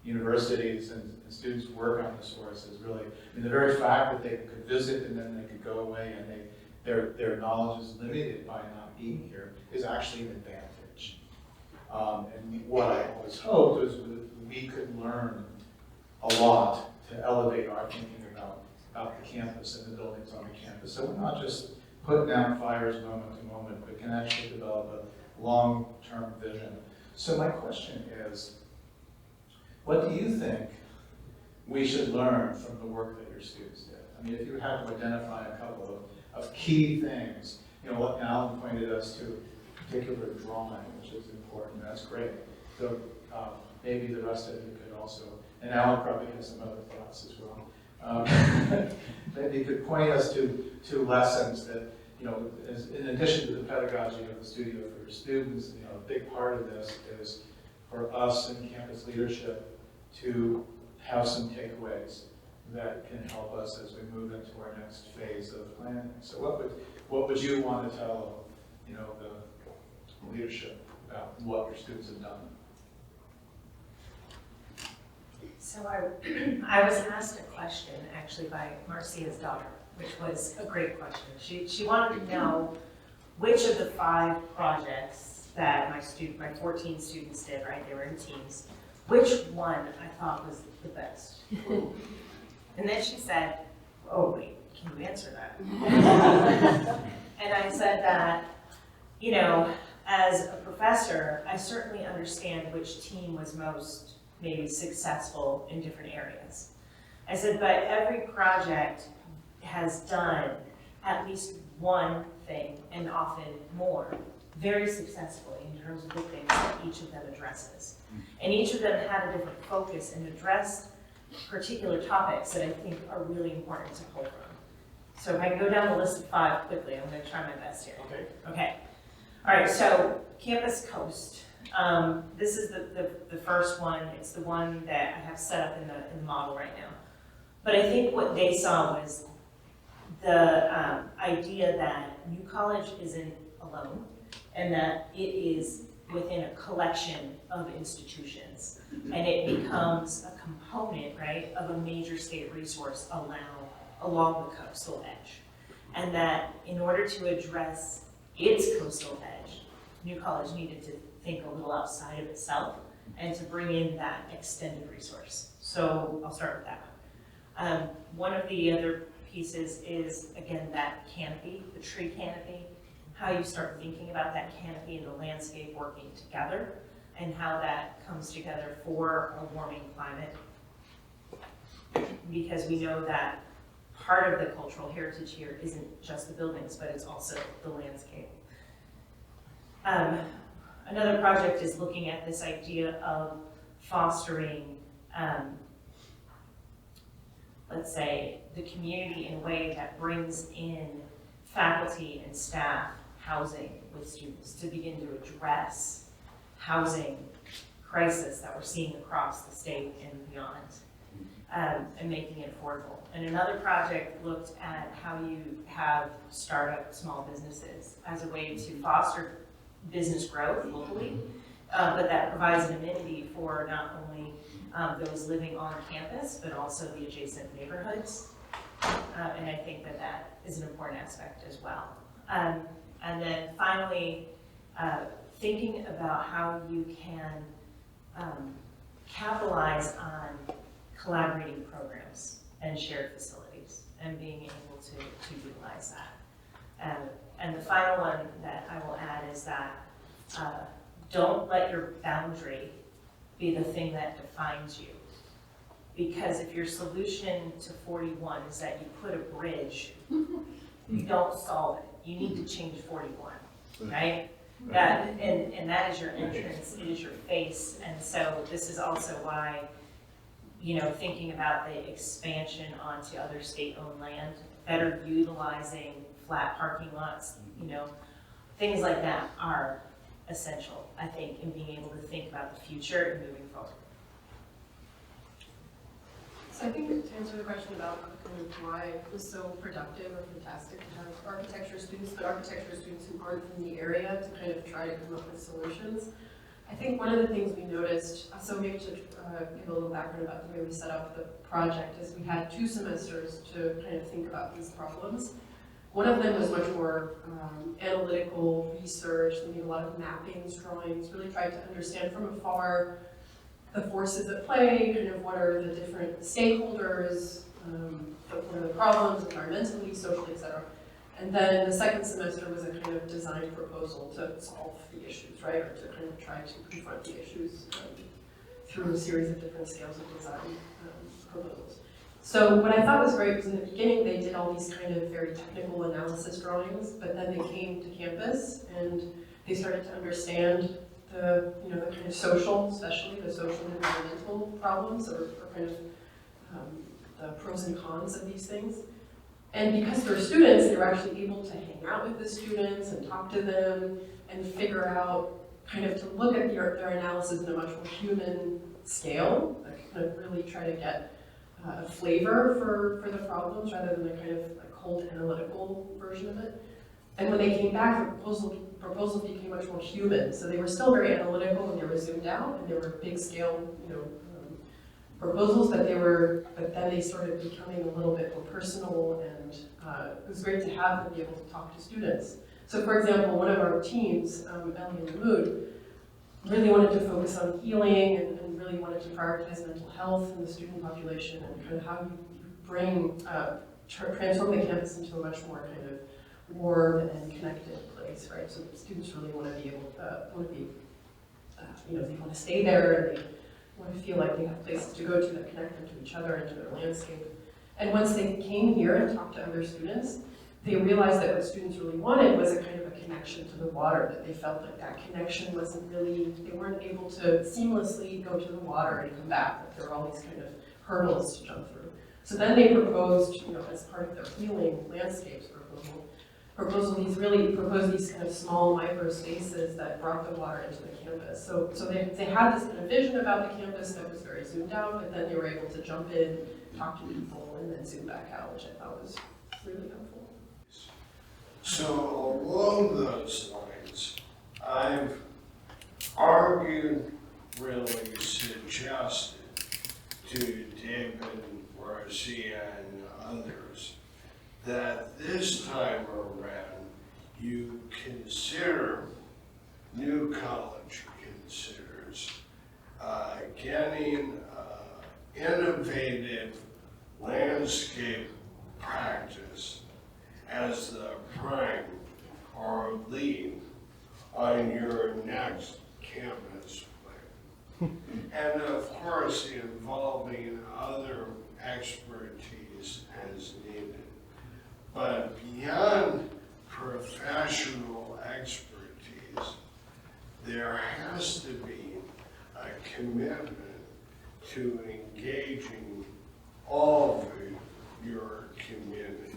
universities and students work on this for us is really, the very fact that they could visit and then they could go away and their knowledge is limited by not being here is actually an advantage. And what I always hoped was that we could learn a lot to elevate our thinking about the campus and the buildings on the campus. So we're not just putting down fires moment to moment, but can actually develop a long-term vision. So my question is, what do you think we should learn from the work that your students did? If you had to identify a couple of key things, what Alan pointed us to a particular drawing, which is important, that's great. So maybe the rest of you could also, and Alan probably has some other thoughts as well. Maybe you could point us to lessons that, in addition to the pedagogy of the studio for your students, a big part of this is for us in campus leadership to have some takeaways that can help us as we move into our next phase of planning. So what would you want to tell, the leadership about what your students have done? So I was asked a question actually by Marcia's daughter, which was a great question. She wanted to know which of the 5 projects that my 14 students did, right? They were in teams. Which one I thought was the best? And then she said, oh wait, can you answer that? And I said that, as a professor, I certainly understand which team was most maybe successful in different areas. I said, but every project has done at least one thing, and often more, very successfully in terms of the things that each of them addresses. And each of them had a different focus and addressed particular topics that I think are really important to pull from. So if I can go down the list of 5 quickly, I'm going to try my best here. Okay. All right, so Campus Coast. This is the first one. It's the one that I have set up in the model right now. But I think what they saw was the idea that New College isn't alone and that it is within a collection of institutions. And it becomes a component, right, of a major state resource along the coastal edge. And that in order to address its coastal edge, New College needed to think a little outside of itself and to bring in that extended resource. So I'll start with that one. One of the other pieces is, again, that canopy, the tree canopy. how you start thinking about that canopy and the landscape working together, and how that comes together for a warming climate. Because we know that part of the cultural heritage here isn't just the buildings, but it's also the landscape. Another project is looking at this idea of fostering, let's say, the community in a way that brings in faculty and staff housing with students to begin to address housing crisis that we're seeing across the state and beyond, and making it affordable. And another project looked at how you have startup small businesses as a way to foster business growth locally, but that provides an amenity for not only those living on campus, but also the adjacent neighborhoods. And I think that that is an important aspect as well. And then finally, thinking about how you can capitalize on collaborating programs and shared facilities and being able to utilize that. And the final one that I will add is that don't let your boundary be the thing that defines you. Because if your solution to 41 is that you put a bridge, you don't solve it. You need to change 41, right? That, and that is your entrance, it is your face. And so this is also why, you know, thinking about the expansion onto other state-owned land, better utilizing flat parking lots, you know, things like that are essential, I think, in being able to think about the future and moving forward. So I think to answer the question about kind of why it was so productive or fantastic to have architecture students, but architecture students who aren't from the area to kind of try to come up with solutions. I think one of the things we noticed, so maybe to give a little background about the way we set up the project, is we had 2 semesters to kind of think about these problems. One of them was much more analytical research. They made a lot of mappings, drawings, really tried to understand from afar the forces at play, kind of what are the different stakeholders, what are the problems environmentally, socially, etc. And then the second semester was a kind of design proposal to solve the issues, right? Or to kind of try to confront the issues through a series of different scales of design proposals. So what I thought was great was in the beginning they did all these kind of very technical analysis drawings, but then they came to campus and they started to understand the, you know, the kind of social, especially the social and environmental problems, or kind of the pros and cons of these things. And because they're students, they were actually able to hang out with the students and talk to them and figure out, kind of to look at their analysis in a much more human scale, like kind of really try to get a flavor for the problems rather than a kind of a cold analytical version of it. And when they came back, the proposals became much more human. So they were still very analytical and they were zoomed out and they were big scale, you know, proposals, but then they started becoming a little bit more personal, and it was great to have them be able to talk to students. So for example, one of our teams, Ellie and Mahmood, really wanted to focus on healing and really wanted to prioritize mental health in the student population and kind of how you bring, transform the campus into a much more kind of warm and connected place, right? So students really want to be able to, you know, they want to stay there and they want to feel like they have places to go to that connect them to each other and to their landscape. And once they came here and talked to other students, they realized that what students really wanted was a kind of a connection to the water, that they felt like that connection wasn't really, they weren't able to seamlessly go to the water and come back, that there were all these kind of hurdles to jump through. So then they proposed, you know, as part of their healing landscapes proposal, these really proposed these kind of small micro spaces that brought the water into the campus. So they had this kind of vision about the campus that was very zoomed out, but then they were able to jump in, talk to people, and then zoom back out, which I thought was really helpful. So along those lines, I've argued, really suggested to David, Garcia, and others that this time around you consider, New College considers, getting innovative landscape practice as the prime or campus plan. And of course, involving other expertise as needed. But beyond professional expertise, there has to be a commitment to engaging all of your community.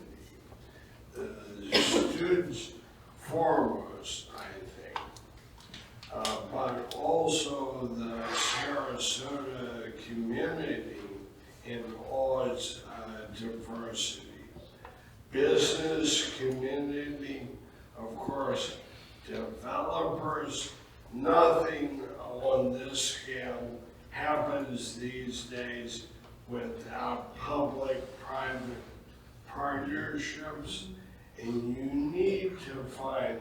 The students foremost, I think, but also the Sarasota community in all its diversity. Business community, of course, developers. Nothing on this scale happens these days without public-private partnerships, and you need to find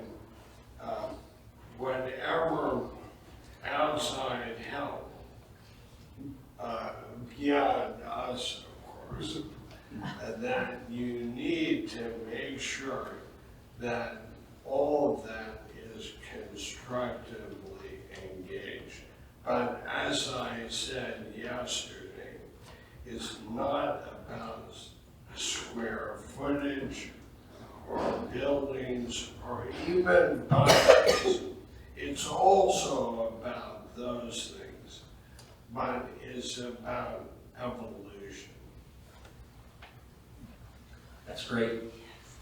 whatever outside help, beyond us, of course, that you need to make sure that all of that is constructively engaged. But as I said yesterday, it's not about square footage or buildings or even budgets. It's also about those things, but it's about evolution. That's great.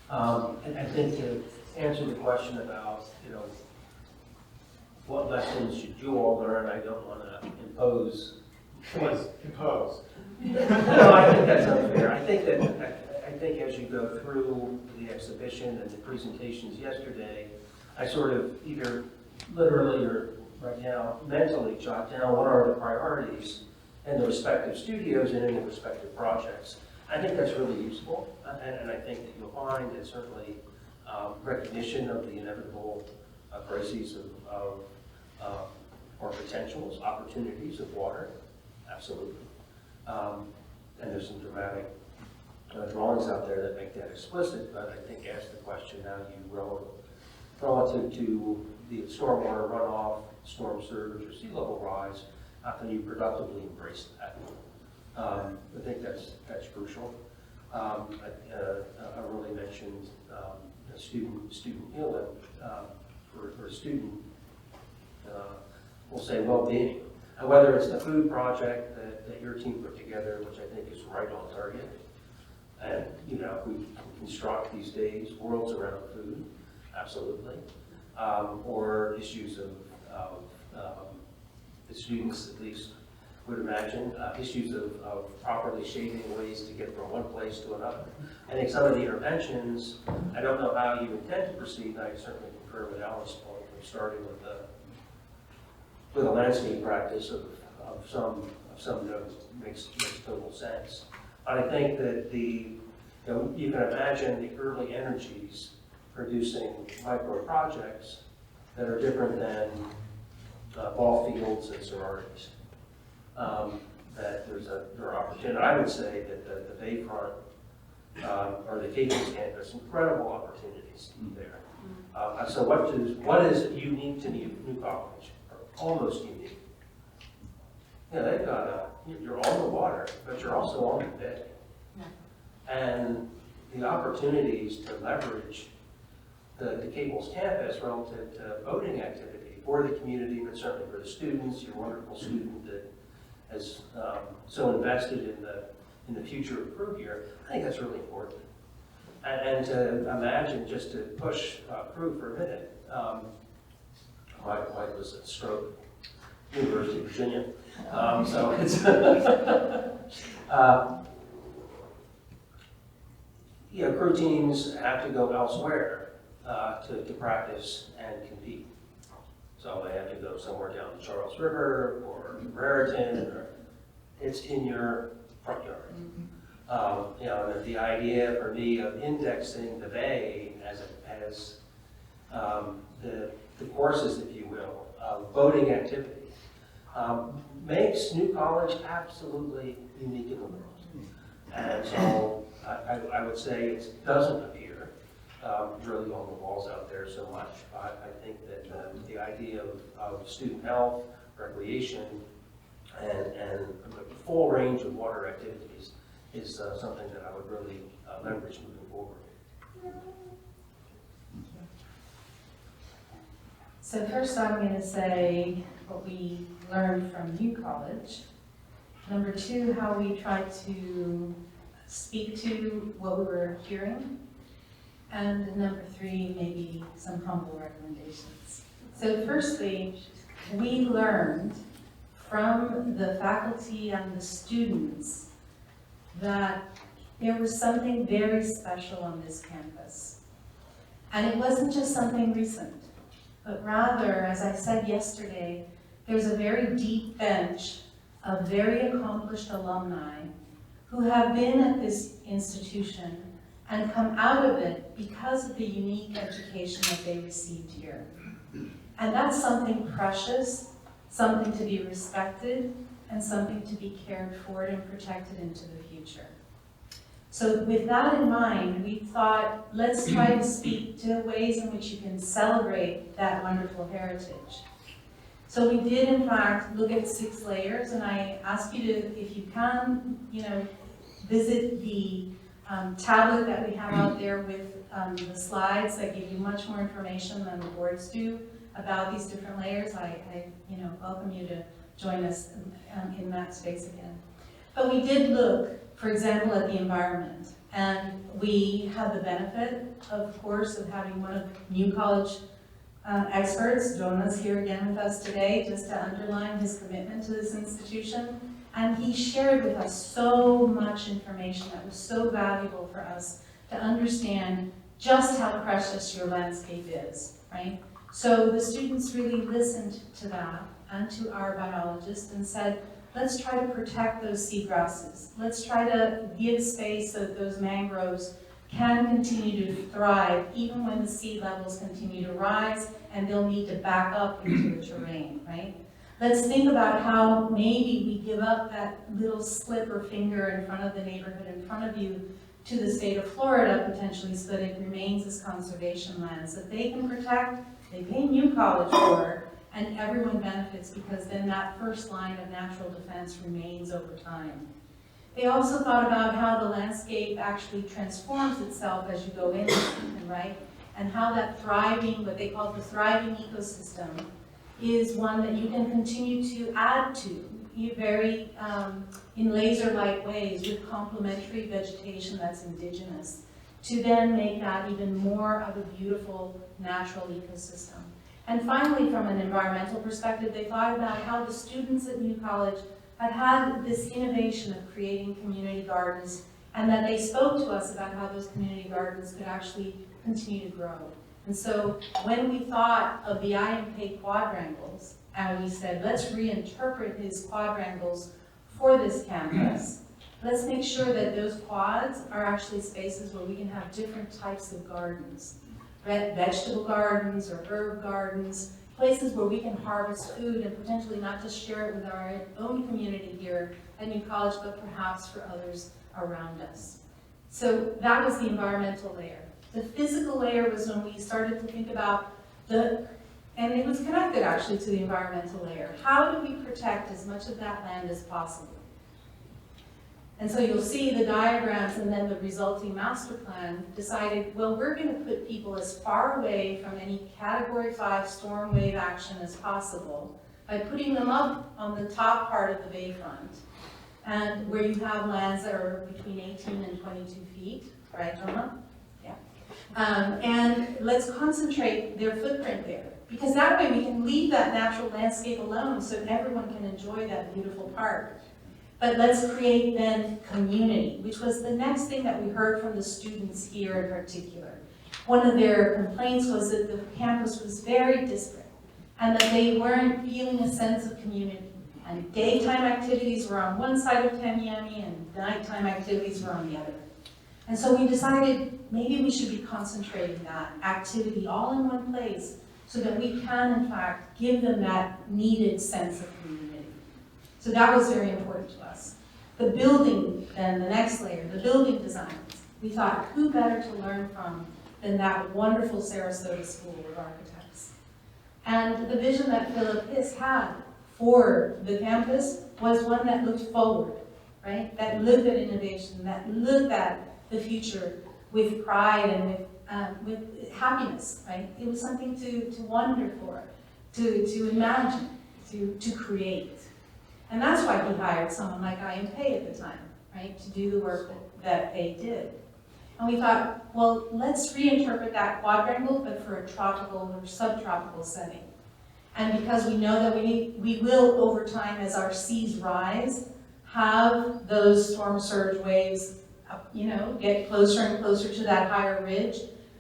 And I think to answer the question about, what lessons should you all learn, I don't want to impose. Please, impose. No, I think that's unfair. I think as you go through the exhibition and the presentations yesterday, I sort of either literally or right now mentally jot down what are the priorities in the respective studios and in the respective projects. I think that's really useful, and I think that you'll find that certainly recognition of the inevitable crises or potentials, opportunities of water, absolutely. And there's some dramatic drawings out there that make that explicit, but I think ask the question how you relative to the stormwater runoff, storm surge, or sea level rise, how can you productively embrace that? I think that's crucial. I really mentioned student healing for a student. We'll say well-being, and whether it's the food project that your team put together, which I think is right on target, and we construct these days worlds around food, absolutely, or issues of the students at least would imagine, issues of properly shading ways to get from one place to another. I think some of the interventions, I don't know how you intend to proceed, and I certainly concur with Alan's point of starting with a landscape practice of some note makes total sense. But I think that you can imagine the early energies producing micro projects that are different than ball fields and sororities. That there are opportunities. I would say that the Bayfront or the Cables campus, incredible opportunities there. So what is unique to New College, or almost unique? They've got you're on the water, but you're also on the bay. And the opportunities to leverage the Cables campus relative to boating activity for the community, but certainly for the students, your wonderful student that has so invested in the future of Crew here, I think that's really important. And to imagine, just to push Crew for a minute, my wife was at Stroke, University of Virginia, so it's Crew teams have to go elsewhere to practice and compete. So they have to go somewhere down the Charles River or Raritan, or it's in your front yard. And the idea for me of indexing the bay as the courses, if you will, of boating activity makes New College absolutely unique in the world. And so I would say it doesn't appear drilling on the walls out there so much. I think that the idea of student health, recreation, and the full range of water activities is something that I would really leverage moving forward. So first I'm going to say what we learned from New College. Number two, how we tried to speak to what we were hearing. And number three, maybe some humble recommendations. So firstly, we learned from the faculty and the students that there was something very special on this campus. And it wasn't just something recent, but rather, as I said yesterday, there's a very deep bench of very accomplished alumni who have been at this institution and come out of it because of the unique education that they received here. And that's something precious, something to be respected, and something to be cared for and protected into the future. So with that in mind, we thought, let's try to speak to ways in which you can celebrate that wonderful heritage. So we did, in fact, look at 6 layers, and I ask you to, if you can, visit the tablet that we have out there with the slides that give you much more information than the boards do about these different layers. I welcome you to join us in that space again. But we did look, for example, at the environment, and we had the benefit, of course, of having one of New College experts join us here again with us today, just to underline his commitment to this institution. And he shared with us so much information that was so valuable for us to understand just how precious your landscape is, right? So the students really listened to that and to our biologist and said, let's try to protect those seagrasses. Let's try to give space so that those mangroves can continue to thrive even when the sea levels continue to rise and they'll need to back up into the terrain, right? Let's think about how maybe we give up that little slip or finger in front of the neighborhood in front of you to the state of Florida potentially so that it remains as conservation lands that they can protect, they pay New College for, and everyone benefits because then that first line of natural defense remains over time. They also thought about how the landscape actually transforms itself as you go in, right? And how that thriving, what they call the thriving ecosystem, is one that you can continue to add to very in laser-like ways with complementary vegetation that's indigenous to then make that even more of a beautiful natural ecosystem. And finally, from an environmental perspective, they thought about how the students at New College had this innovation of creating community gardens, and that they spoke to us about how those community gardens could actually continue to grow. And so when we thought of the IMK quadrangles, and we said, let's reinterpret his quadrangles for this campus, let's make sure that those quads are actually spaces where we can have different types of gardens. Vegetable gardens or herb gardens, places where we can harvest food and potentially not just share it with our own community here at New College, but perhaps for others around us. So that was the environmental layer. The physical layer was when we started to think about and it was connected actually to the environmental layer. How do we protect as much of that land as possible? And so you'll see the diagrams and then the resulting master plan decided, well, we're going to put people as far away from any Category 5 storm wave action as possible by putting them up on the top part of the bayfront, and where you have lands that are between 18 and 22 feet, right, Jonah? Yeah. And let's concentrate their footprint there, because that way we can leave that natural landscape alone so everyone can enjoy that beautiful park. But let's create then community, which was the next thing that we heard from the students here in particular. One of their complaints was that the campus was very disparate and that they weren't feeling a sense of community. And daytime activities were on one side of Tamiami and nighttime activities were on the other. And so we decided maybe we should be concentrating that activity all in one place so that we can, in fact, give them that needed sense of community. So that was very important to us. The building, then the next layer, the building designs. We thought, who better to learn from than that wonderful Sarasota School of Architects. And the vision that Philip Hiss had for the campus was one that looked forward, right? That looked at innovation, that looked at the future with pride and with happiness, right? It was something to wonder for, to imagine, to create. And that's why he hired someone like I.M. Pei at the time, right? To do the work that they did. And we thought, well, let's reinterpret that quadrangle, but for a tropical or subtropical setting. And because we know that we will, over time, as our seas rise, have those storm surge waves, get closer and closer to that higher ridge.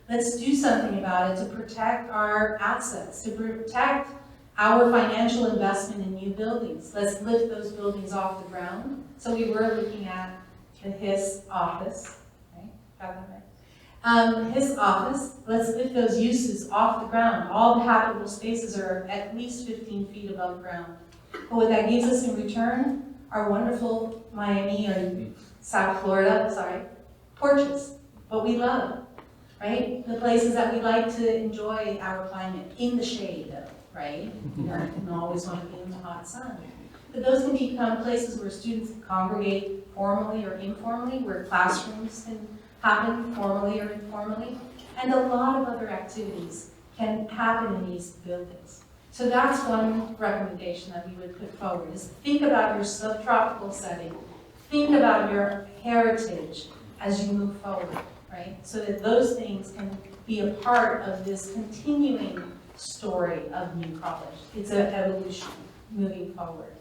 Let's do something about it to protect our assets, to protect our financial investment in new buildings. Let's lift those buildings off the ground. So we were looking at the Hiss office, right? Got that right? His office, let's lift those uses off the ground. All the habitable spaces are at least 15 feet above ground. But what that gives us in return are wonderful Miami or South Florida, porches, what we love, right? The places that we like to enjoy our climate, in the shade though, right? You don't always want to be in the hot sun. But those can become places where students congregate formally or informally, where classrooms can happen formally or informally, and a lot of other activities can happen in these buildings. So that's one recommendation that we would put forward, is think about your subtropical setting, think about your heritage as you move forward, right? So that those things can be a part of this continuing story of New College. It's an evolution moving forward.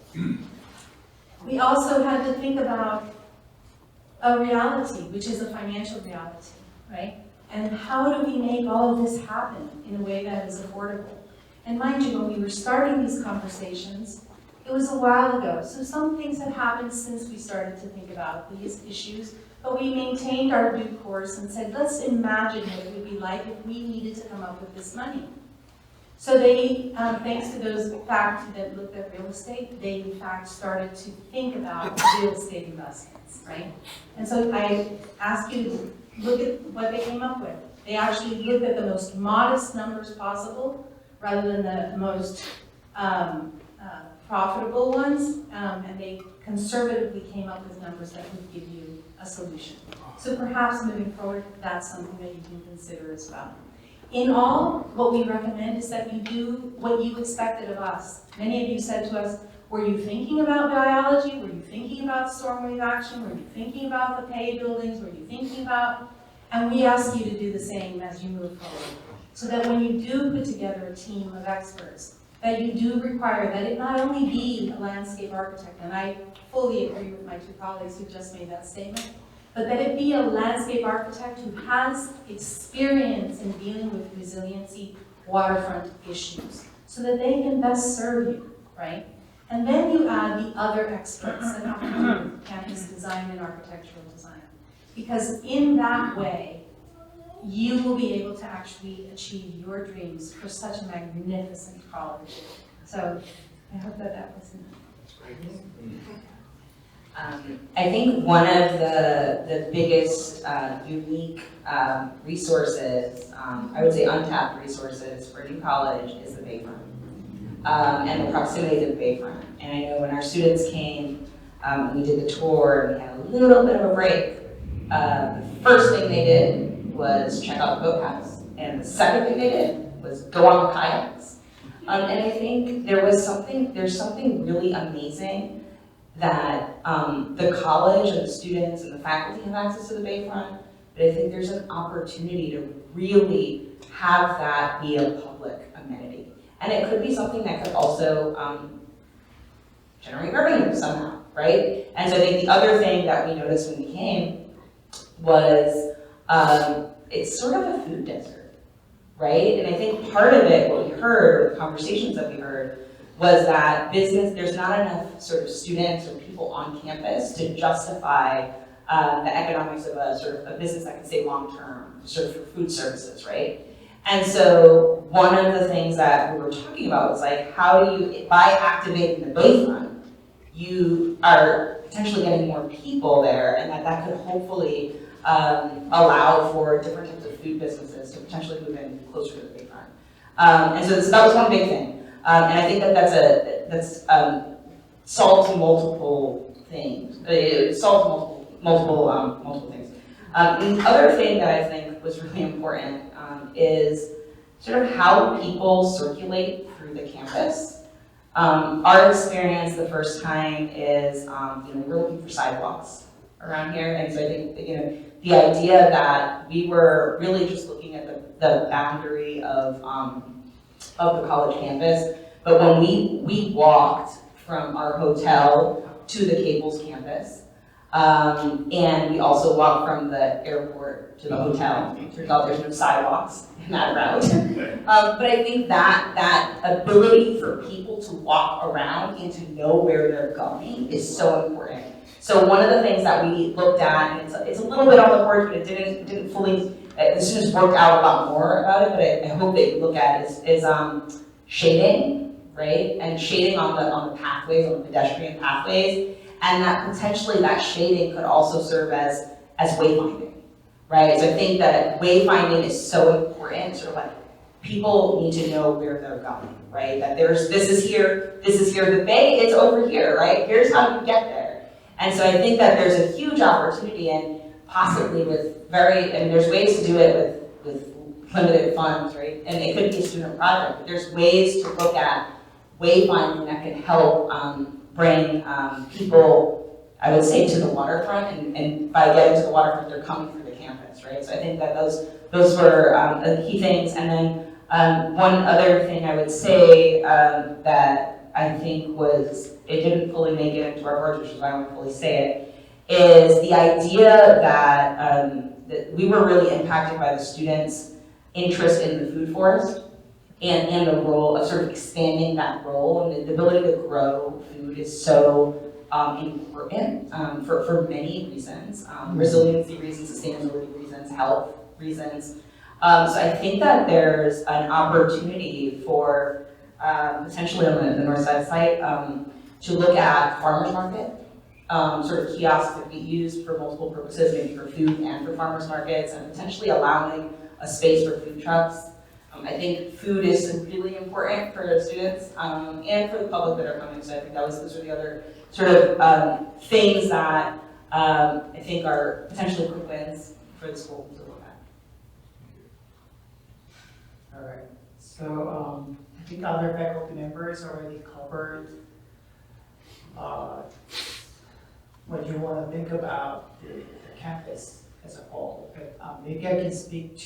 We also had to think about a reality, which is a financial reality, right? And how do we make all of this happen in a way that is affordable? And mind you, when we were starting these conversations, it was a while ago. So some things have happened since we started to think about these issues, but we maintained our due course and said, let's imagine what it would be like if we needed to come up with this money. So they, thanks to those faculty that looked at real estate, they in fact started to think about real estate investments, right? And so I asked you to look at what they came up with. They actually looked at the most modest numbers possible rather than the most profitable ones, and they conservatively came up with numbers that would give you a solution. So perhaps moving forward, that's something that you can consider as well. In all, what we recommend is that you do what you expected of us. Many of you said to us, were you thinking about biology? Were you thinking about storm wave action? Were you thinking about the Pei buildings? Were you thinking about, and we ask you to do the same as you move forward. So that when you do put together a team of experts, that you do require that it not only be a landscape architect, and I fully agree with my two colleagues who just made that statement, but that it be a landscape architect who has experience in dealing with resiliency waterfront issues, so that they can best serve you, right? And then you add the other experts that have to do with campus design and architectural design. Because in that way, you will be able to actually achieve your dreams for such a magnificent college. So I hope that that was enough. I think one of the biggest unique resources, I would say untapped resources for New College is the Bayfront and the proximity to the Bayfront. And I know when our students came, we did the tour and we had a little bit of a break. The first thing they did was check out the boathouse, and the second thing they did was go on the kayaks. And I think there's something really amazing that the college and the students and the faculty have access to the Bayfront, but I think there's an opportunity to really have that be a public amenity. And it could be something that could also generate revenue somehow, right? And so I think the other thing that we noticed when we came was it's sort of a food desert, right? And I think part of it, what we heard, or the conversations that we heard, was that there's not enough sort of students or people on campus to justify the economics of a sort of a business that can stay long-term, sort of for food services, right? And so one of the things that we were talking about was like, how do you, by activating the Bayfront, you are potentially getting more people there, and that could hopefully allow for different types of food businesses to potentially move in closer to the bayfront. And so that was one big thing. And I think that that's solves multiple things. It solves multiple things. The other thing that I think was really important is sort of how people circulate through the campus. Our experience the first time is, we're looking for sidewalks around here, and so I think the idea that we were really just looking at the boundary of the college campus, but when we walked from our hotel to the Cables campus, and we also walked from the airport to the hotel. Turns out there's no sidewalks in that route. But I think that ability for people to walk around and to know where they're going is so important. So one of the things that we looked at, and it's a little bit on the board, but it didn't fully, the students worked out a lot more about it, but I hope that you look at is shading, right? And shading on the pathways, on the pedestrian pathways, and that potentially that shading could also serve as wayfinding, right? So I think that wayfinding is so important, sort of like people need to know where they're going, right? That this is here, the bay, it's over here, right? Here's how you get there. And so I think that there's a huge opportunity, and possibly with there's ways to do it with limited funds, right? And it could be a student project, but there's ways to look at wayfinding that can help bring people, I would say, to the waterfront, and by getting to the waterfront, they're coming through the campus, right? So I think that those were the key things. And then one other thing I would say that I think it didn't fully make it into our board, which is why I won't fully say it, is the idea that we were really impacted by the students' interest in the food forest and the role of sort of expanding that role, and the ability to grow food is so important for many reasons, resiliency reasons, sustainability reasons, health reasons. So I think that there's an opportunity for potentially on the north side site to look at farmers market, sort of kiosks that be used for multiple purposes, maybe for food and for farmers markets, and potentially allowing a space for food trucks. I think food is really important for the students and for the public that are coming. So I think those are the other sort of things that I think are potentially quick wins for the school to look at. All right, so I think other faculty members already covered what you want to think about the campus as a whole, but maybe I can speak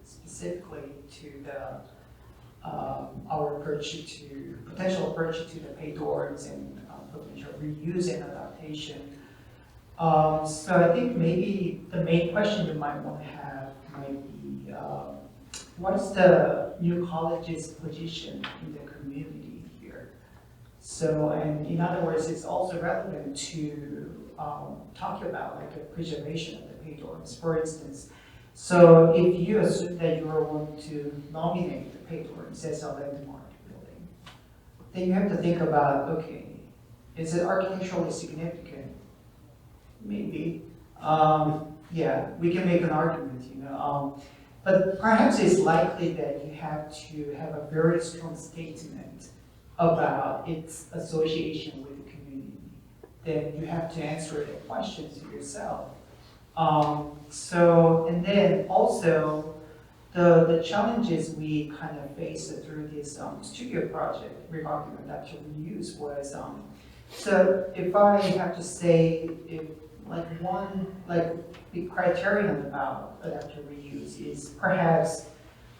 specifically to our potential approach to the pay dorms and potential reuse and adaptation. So I think maybe the main question you might want to have might be, what is the new college's position in the community here? So, and in other words, it's also relevant to talk about like the preservation of the pay dorms, for instance. So if you assume that you are going to nominate the pay dorms as a landmark building, then you have to think about, okay, is it architecturally significant? Maybe. Yeah, we can make an argument, but perhaps it's likely that you have to have a very strong statement about its association with the community. Then you have to answer the questions yourself. And then also the challenges we kind of faced through this studio project regarding adaptive reuse was, so if I have to say, the criterion about adaptive reuse is perhaps,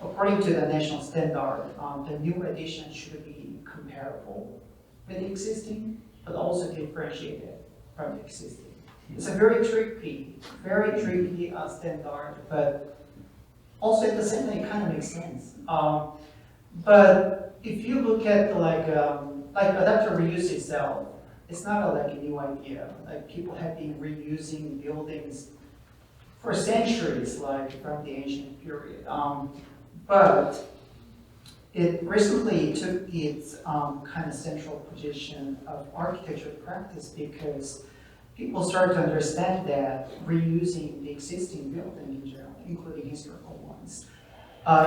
according to the national standard, the new addition should be comparable with the existing, but also differentiated from the existing. It's a very tricky standard, but also at the same time, it kind of makes sense. But if you look at like adaptive reuse itself, it's not a new idea. Like people have been reusing buildings for centuries, like from the ancient period. But it recently took its kind of central position of architecture practice because people start to understand that reusing the existing building in general, including historical ones,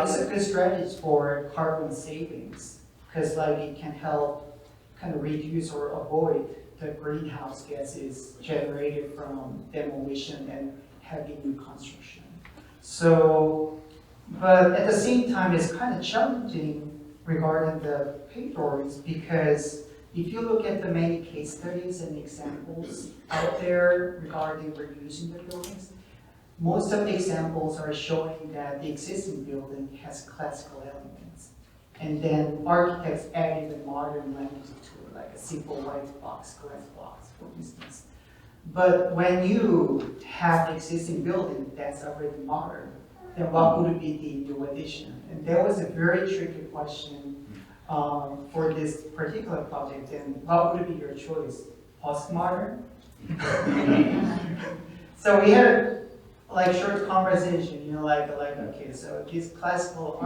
is a good strategy for carbon savings, because like it can help kind of reduce or avoid the greenhouse gases generated from demolition and heavy new construction. So, but at the same time, it's kind of challenging regarding the paperworks, because if you look at the many case studies and examples out there regarding reusing the buildings, most of the examples are showing that the existing building has classical elements. And then architects added a modern language to it, like a simple white box, glass box, for instance. But when you have the existing building that's already modern, then what would be the new addition? And that was a very tricky question for this particular project. And what would be your choice? Postmodern? So we had like short conversation, like okay, so this classical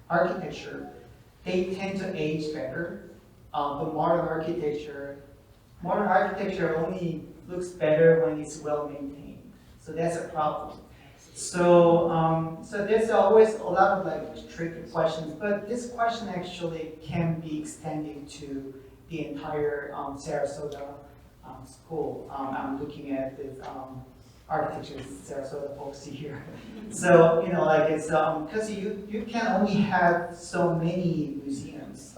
architecture, they tend to age better. But modern architecture only looks better when it's well maintained. So that's a problem. So, so there's always a lot of like tricky questions, but this question actually can be extended to the entire Sarasota school. I'm looking at this architecture Sarasota folks here. So, like it's, because you can only have so many museums.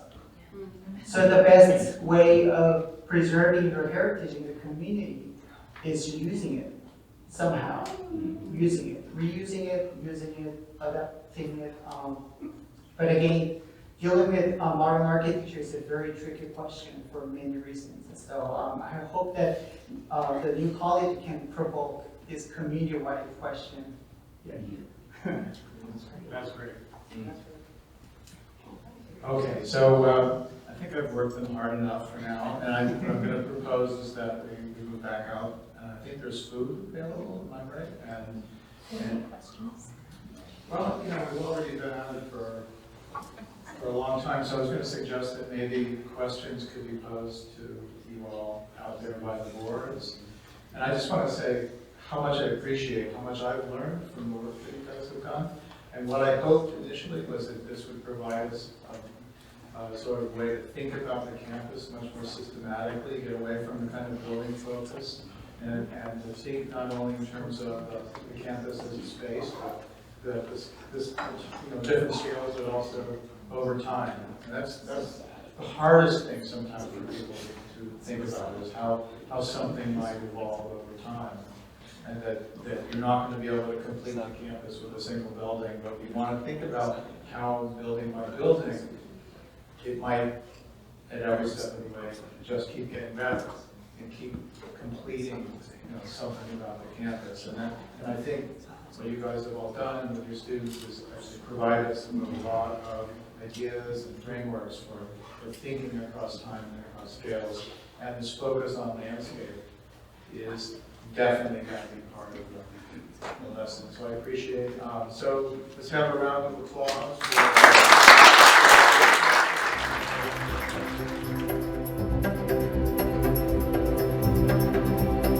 So the best way of preserving your heritage in the community is using it somehow. Using it, reusing it, using it, adapting it. But again, dealing with modern architecture is a very tricky question for many reasons. So I hope that the new college can provoke this community-wide question. Yeah. That's great. Okay, so I think I've worked them hard enough for now, and what I'm going to propose is that we move back out. I think there's food available, am I right? And well, we've already been at it for a long time, so I was going to suggest that maybe questions could be posed to you all out there by the boards. And I just want to say how much I appreciate, how much I've learned from the work that you guys have done. And what I hoped initially was that this would provide us a sort of way to think about the campus much more systematically, get away from the kind of building focus, and to see not only in terms of the campus as a space, but this different scales, but also over time. And that's the hardest thing sometimes for people to think about, is how something might evolve over time. And that you're not going to be able to complete the campus with a single building, but we want to think about how building by building, it might, at every step of the way, just keep getting better and keep completing something about the campus. And I think what you guys have all done with your students is actually provide us with a lot of ideas and frameworks for thinking across time and across scales. And this focus on landscape is definitely going to be part of the lesson. So I appreciate it. So let's have a round of applause for